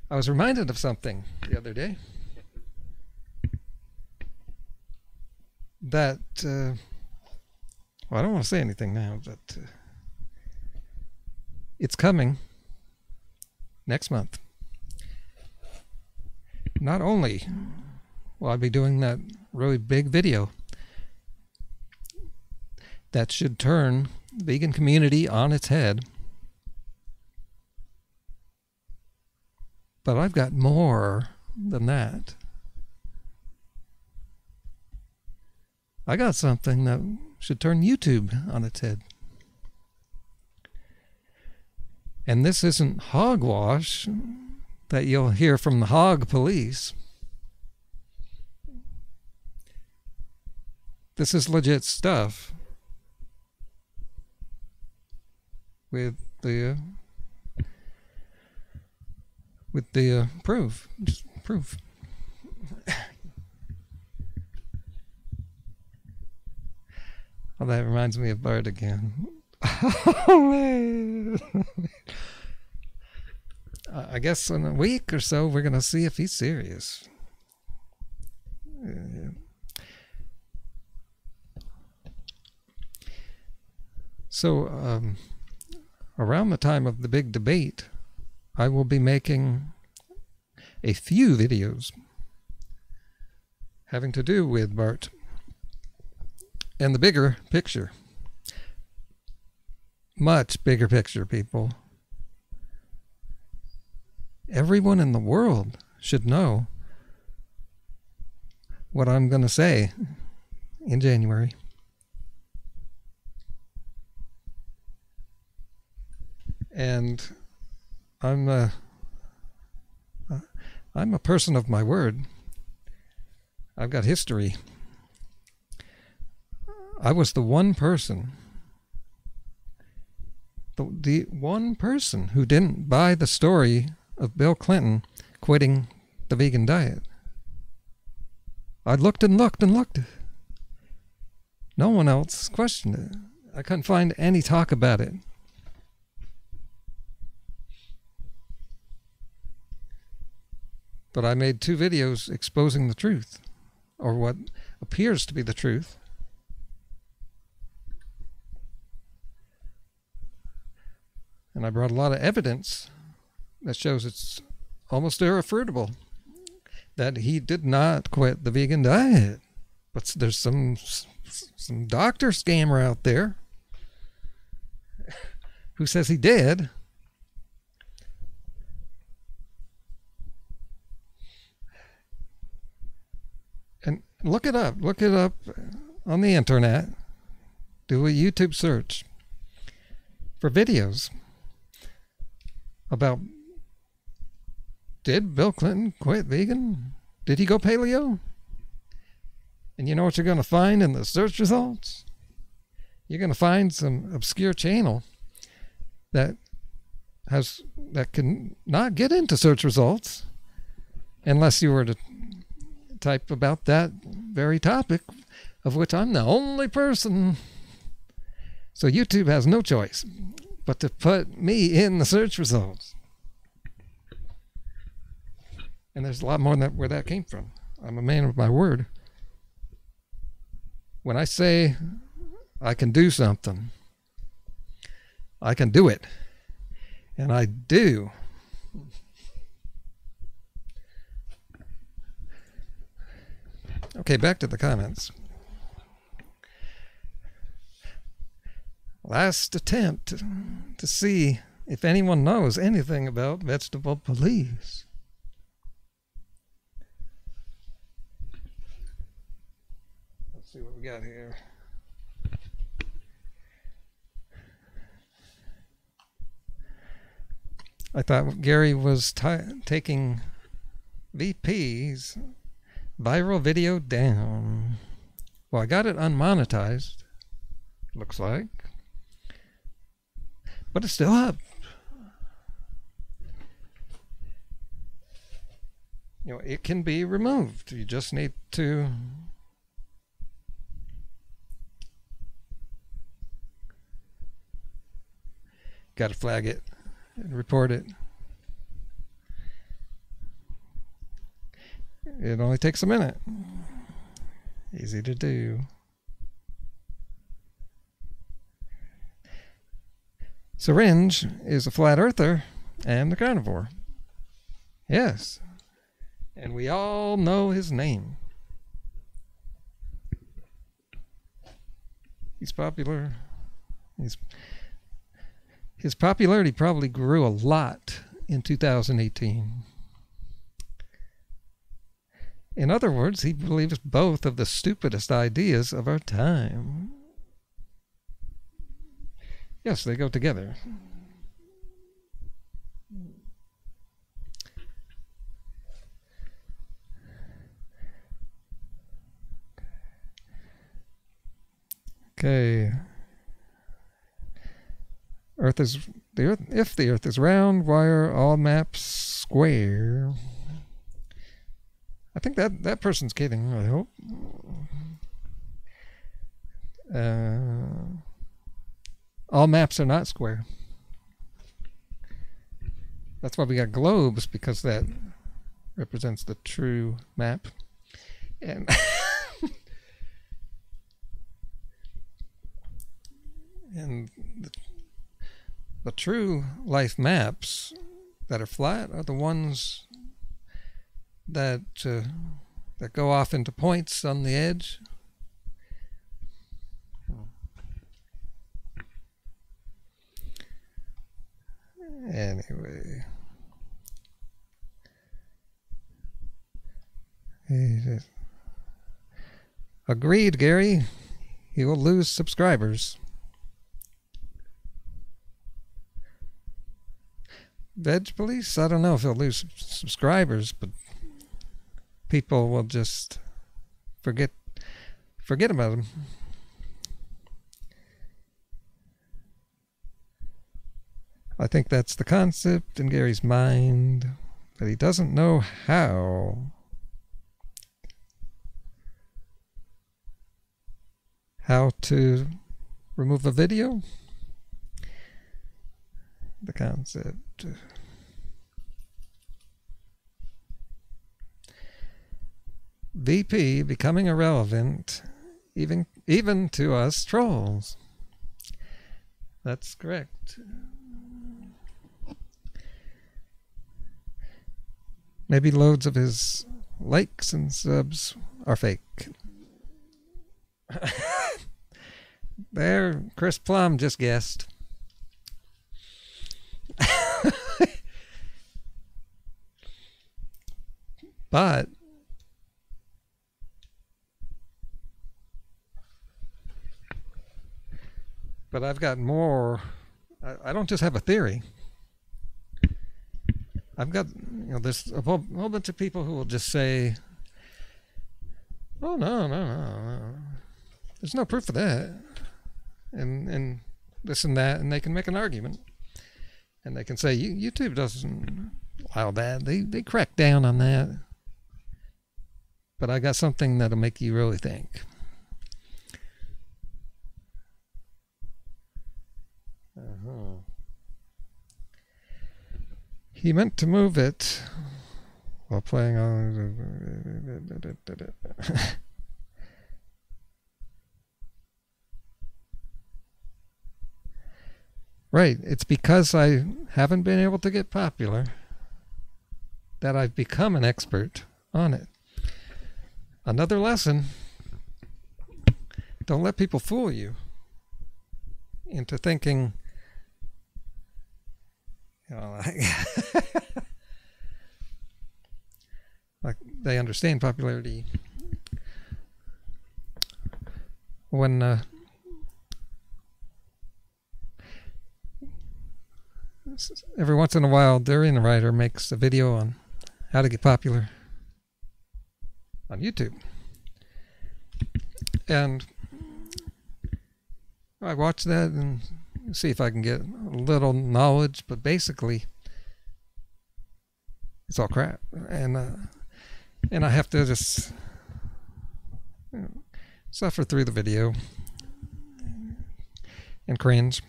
I was reminded of something the other day that, well, I don't want to say anything now, but it's coming next month. Not only will I be doing that really big video that should turn the vegan community on its head, but I've got more than that. I got something that should turn YouTube on its head. And this isn't hogwash that you'll hear from the hog police. This is legit stuff with the proof. Just proof. Well, that reminds me of Bart again. Oh, man. I guess in a week or so, we're going to see if he's serious. So, around the time of the big debate, I will be making a few videos having to do with Bart and the bigger picture. Much bigger picture, people. Everyone in the world should know what I'm going to say in January. And I'm a person of my word. I've got history. I was the one person, the one person who didn't buy the story of Bill Clinton quitting the vegan diet. I looked and looked and looked. No one else questioned it. I couldn't find any talk about it. But I made 2 videos exposing the truth, or what appears to be the truth. And I brought a lot of evidence that shows it's almost irrefutable that he did not quit the vegan diet. But there's some doctor scammer out there who says he did. And look it up on the internet. Do a YouTube search for videos about, did Bill Clinton quit vegan? Did he go paleo? And you know what you're going to find in the search results? You're going to find some obscure channel that can not get into search results unless you were to type about that very topic, of which I'm the only person. So YouTube has no choice but to put me in the search results. And there's a lot more than where that came from. I'm a man of my word. When I say I can do something, I can do it. And I do. Okay, back to the comments. Last attempt to see if anyone knows anything about vegetable police. Let's see what we got here. I thought Gary was taking VP's viral video down. Well, I got it unmonetized, looks like. But it's still up. You know, it can be removed. You just need to gotta flag it and report it. It only takes a minute. Easy to do. Syringe is a flat earther and a carnivore. Yes. And we all know his name. He's popular. His popularity probably grew a lot in 2018. In other words, he believes both of the stupidest ideas of our time. Yes, they go together. Okay. If the Earth is round, why are all maps square? I think that person's kidding, I hope. All maps are not square. That's why we got globes, because that represents the true map. And and the true life maps that are flat are the ones that go off into points on the edge. Anyway, agreed, Gary. He will lose subscribers. Veg Police? I don't know if he'll lose subscribers, but people will just forget about him. I think that's the concept in Gary's mind, but he doesn't know how to remove a video. The concept. VP becoming irrelevant, even to us trolls. That's correct. Maybe loads of his likes and subs are fake. There, Chris Plum just guessed. But I've got more. I don't just have a theory. I've got, there's a whole bunch of people who will just say, oh, no. There's no proof of that. And this and that, and they can make an argument. And they can say, YouTube doesn't allow that. They crack down on that. But I got something that'll make you really think. He meant to move it while playing on. Right, it's because I haven't been able to get popular that I've become an expert on it. Another lesson: don't let people fool you into thinking, like they understand popularity. When every once in a while, Darian Ryder makes a video on how to get popular on YouTube, and I watch that and see if I can get a little knowledge, but basically it's all crap, and I have to just suffer through the video and cringe.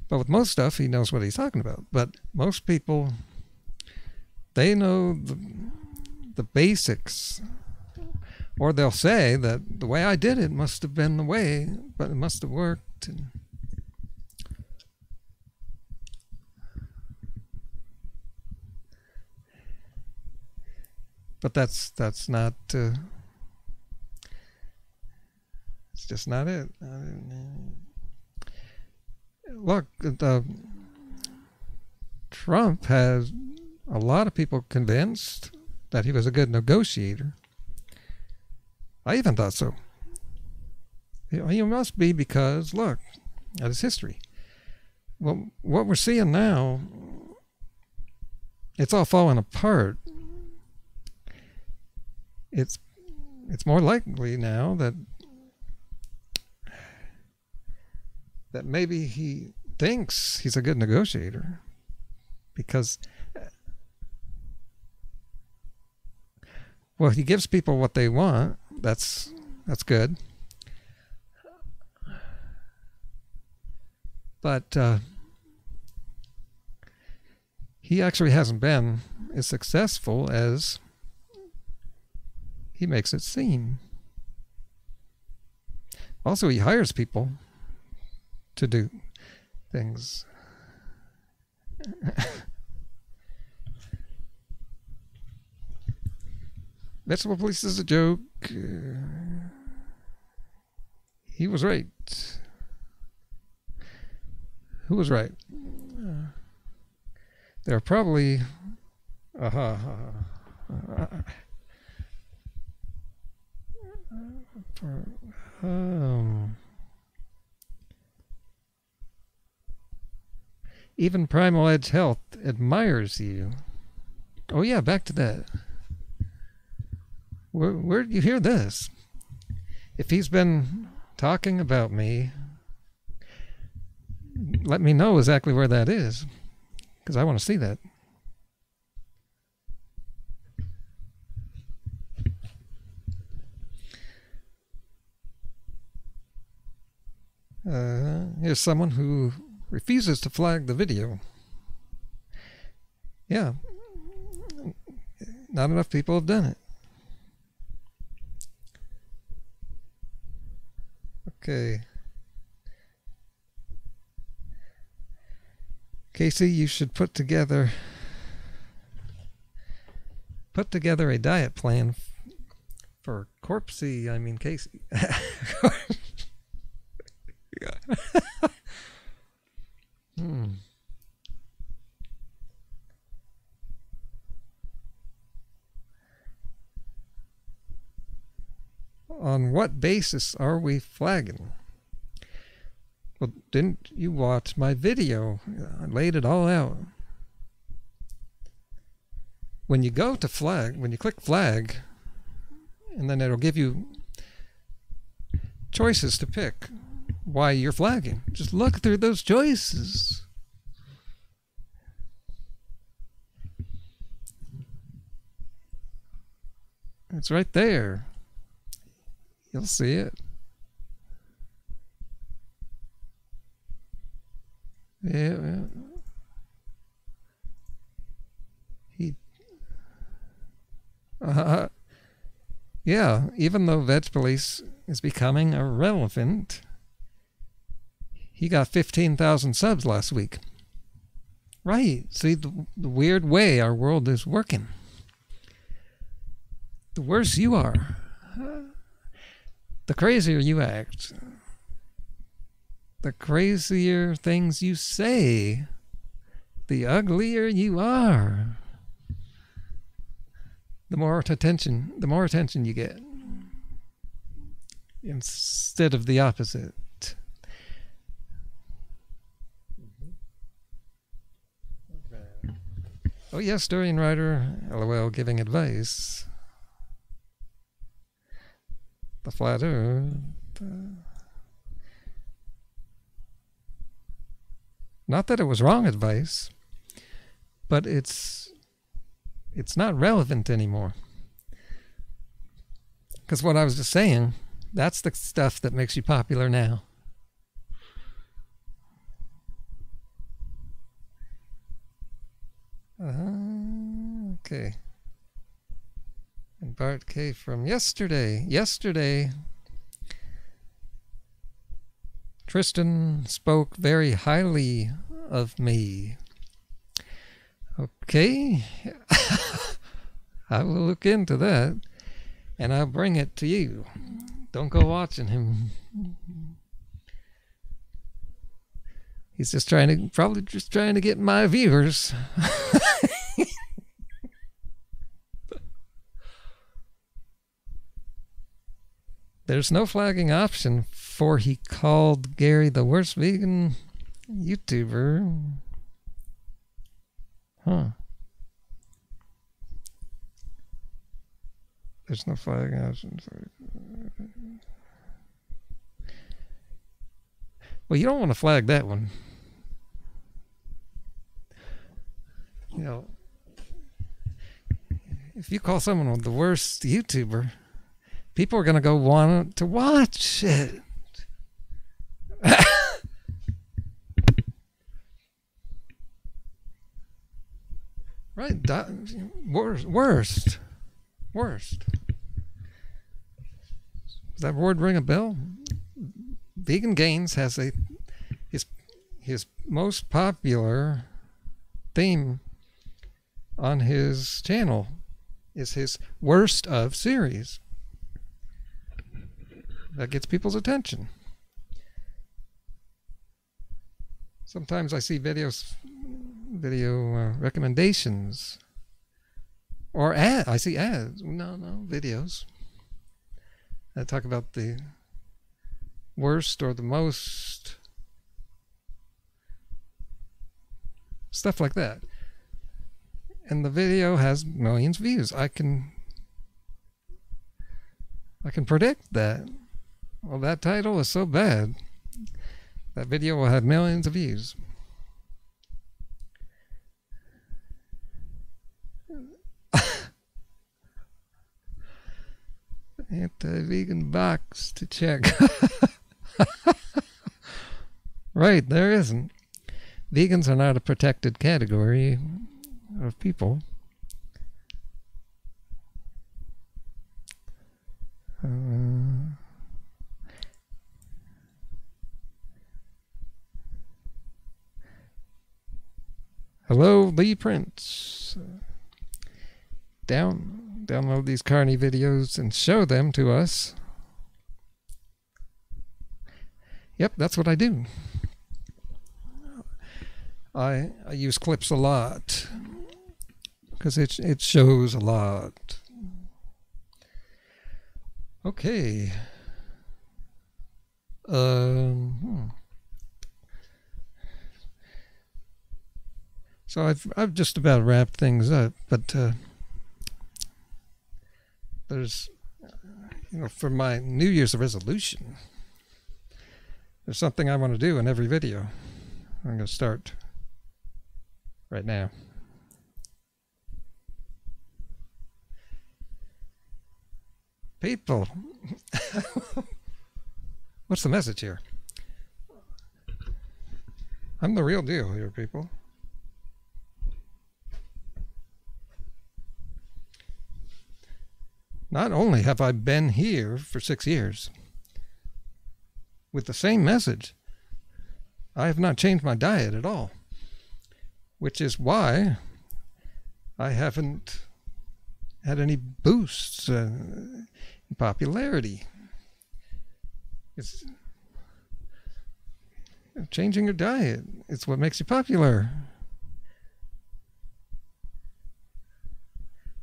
But with most stuff, he knows what he's talking about. But most people, they know the basics. Or they'll say that the way I did it must have been the way, but it must have worked. But that's not. It's just not it. Look, Trump has a lot of people convinced that he was a good negotiator. I even thought so. He must be, because look at his history. Well, what we're seeing now, it's all falling apart. It's more likely now that maybe he thinks he's a good negotiator, because Well, he gives people what they want. That's good. But he actually hasn't been as successful as he makes it seem. Also, he hires people to do things. Vegetable police is a joke. He was right. Who was right? There are probably even Primal Edge Health admires you. Oh yeah, back to that. Where did you hear this? If he's been talking about me, let me know exactly where that is, because I want to see that. Here's someone who refuses to flag the video. Yeah, not enough people have done it. Okay. Kasey, you should put together a diet plan for Corpsey, I mean Kasey. On what basis are we flagging? Well, didn't you watch my video? I laid it all out. When you go to flag, when you click flag, and then it'll give you choices to pick why you're flagging. Just look through those choices. It's right there. You'll see it. Yeah. Yeah, even though Veg Police is becoming irrelevant, he got 15,000 subs last week. Right. See the weird way our world is working. The worse you are, the crazier you act, the crazier things you say, the uglier you are, the more attention you get, instead of the opposite. Oh yes, Dorian Ryder, LOL, giving advice. The flat earth. Not that it was wrong advice, but it's not relevant anymore. Because what I was just saying, that's the stuff that makes you popular now. Okay. And Bart K from yesterday. Tristan spoke very highly of me. Okay. I will look into that, and I'll bring it to you. Don't go watching him. He's probably just trying to get my viewers. There's no flagging option for he called Gary the worst vegan YouTuber. Huh. There's no flagging option for... Well, you don't want to flag that one. You know, if you call someone the worst YouTuber, people are going to go want to watch it. Right. Worst. Does that word ring a bell? Vegan Gains has his most popular theme on his channel is his worst of series. That gets people's attention. Sometimes I see video recommendations or I see ads. No, videos that talk about the worst or the most, stuff like that. And the video has millions of views. I can predict that. Well, that title is so bad, that video will have millions of views. Anti-vegan box to check. Right, there isn't. Vegans are not a protected category of people. Hello, Lee Prince. Download these Carney videos and show them to us. Yep, that's what I do. I use clips a lot because it shows a lot. Okay. So I've just about wrapped things up, but there's, for my New Year's resolution, there's something I want to do in every video. I'm going to start right now. People, what's the message here? I'm the real deal here, people. Not only have I been here for 6 years with the same message, I have not changed my diet at all, which is why I haven't had any boosts in popularity. It's changing your diet. It's what makes you popular.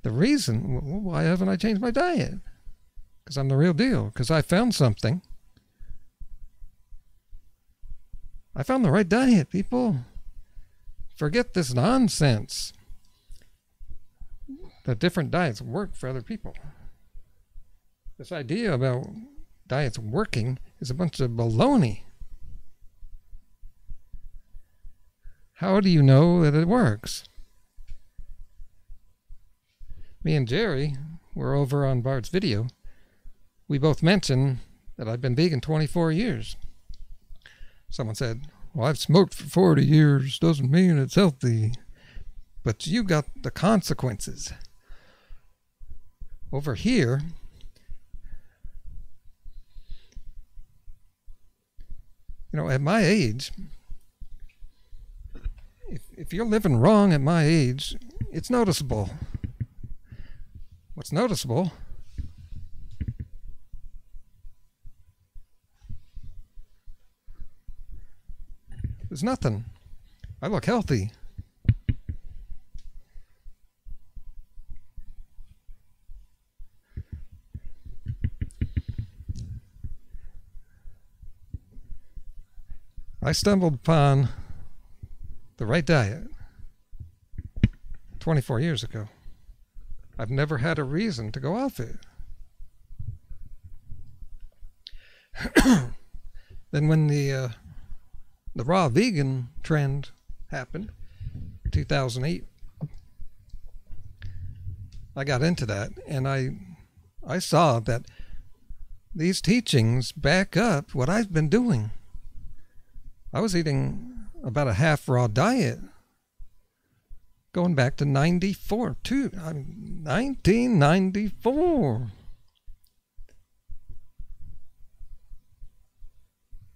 The reason, why haven't I changed my diet? Because I'm the real deal. Because I found something. I found the right diet, people. Forget this nonsense that different diets work for other people. This idea about diets working is a bunch of baloney. How do you know that it works? Me and Jerry were over on Bard's video. We both mentioned that I've been vegan 24 years. Someone said, well, I've smoked for 40 years. Doesn't mean it's healthy. But you got the consequences. Over here, at my age, if you're living wrong at my age, it's noticeable. What's noticeable is nothing. I look healthy. I stumbled upon the right diet 24 years ago. I've never had a reason to go off it. Then when the raw vegan trend happened, 2008, I got into that, and I saw that these teachings back up what I've been doing. I was eating about a half raw diet going back to 1994.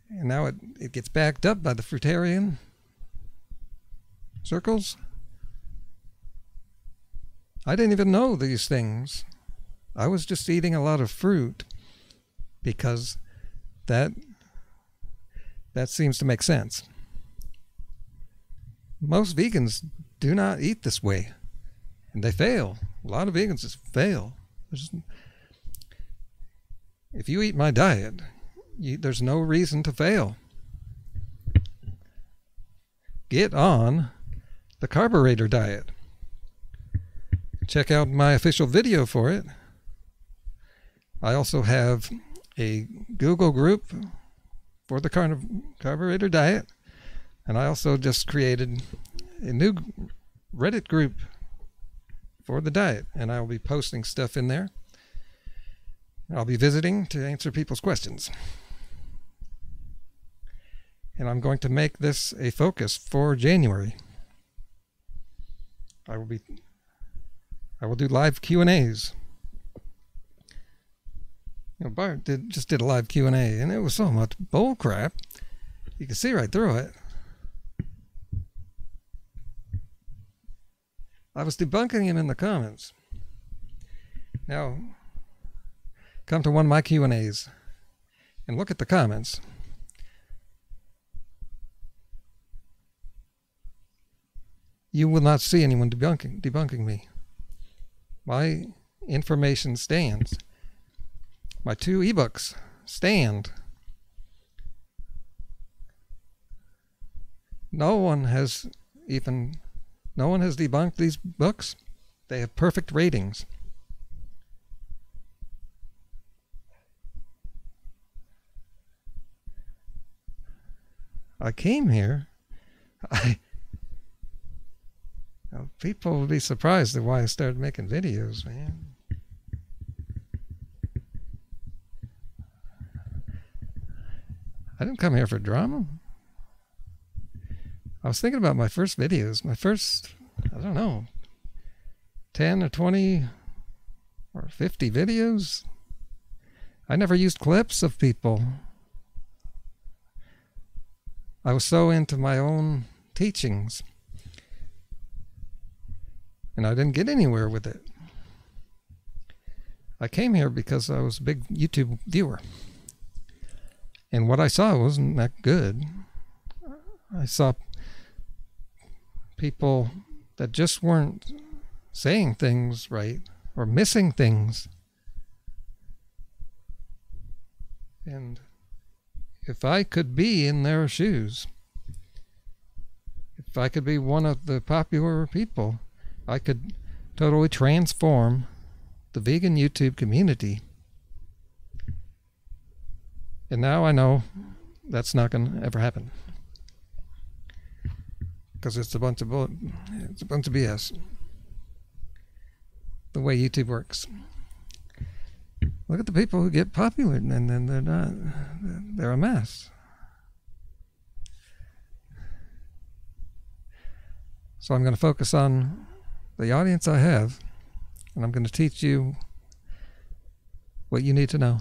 And now it gets backed up by the fruitarian circles. I didn't even know these things. I was just eating a lot of fruit because that seems to make sense. Most vegans do not eat this way, and they fail. A lot of vegans just fail. If you eat my diet, there's no reason to fail. Get on the carburetor diet. Check out my official video for it. I also have a Google group for the carburetor diet, and I also just created a new Reddit group for the diet, and I will be posting stuff in there. I'll be visiting to answer people's questions. And I'm going to make this a focus for January. I will do live Q&As. Bart just did a live Q&A, and it was so much bull crap. You can see right through it. I was debunking him in the comments. Now, come to one of my Q&As and look at the comments. You will not see anyone debunking me. My information stands. My 2 ebooks stand. No one has debunked these books. They have perfect ratings. I came here. People would be surprised at why I started making videos, man. I didn't come here for drama. I was thinking about my first videos. My first, I don't know, 10 or 20 or 50 videos. I never used clips of people. I was so into my own teachings, and I didn't get anywhere with it. I came here because I was a big YouTube viewer, and what I saw wasn't that good. I saw people that just weren't saying things right or missing things. And if I could be in their shoes, if I could be one of the popular people, I could totally transform the vegan YouTube community. And now I know that's not going to ever happen, because it's a bunch of BS. The way YouTube works. Look at the people who get popular and then they're not. They're a mess. So I'm going to focus on the audience I have, and I'm going to teach you what you need to know.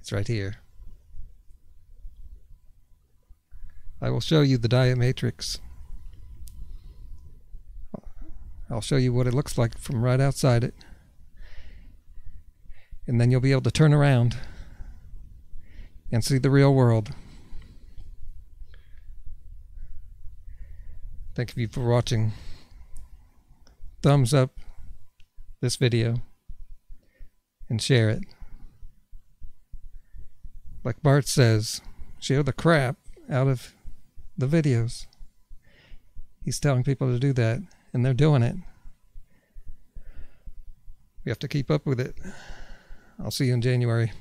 It's right here. I will show you the diet matrix. I'll show you what it looks like from right outside it. And then you'll be able to turn around and see the real world. Thank you for watching. Thumbs up this video and share it. Like Bart says, share the crap out of the videos. He's telling people to do that, and they're doing it. We have to keep up with it. I'll see you in January.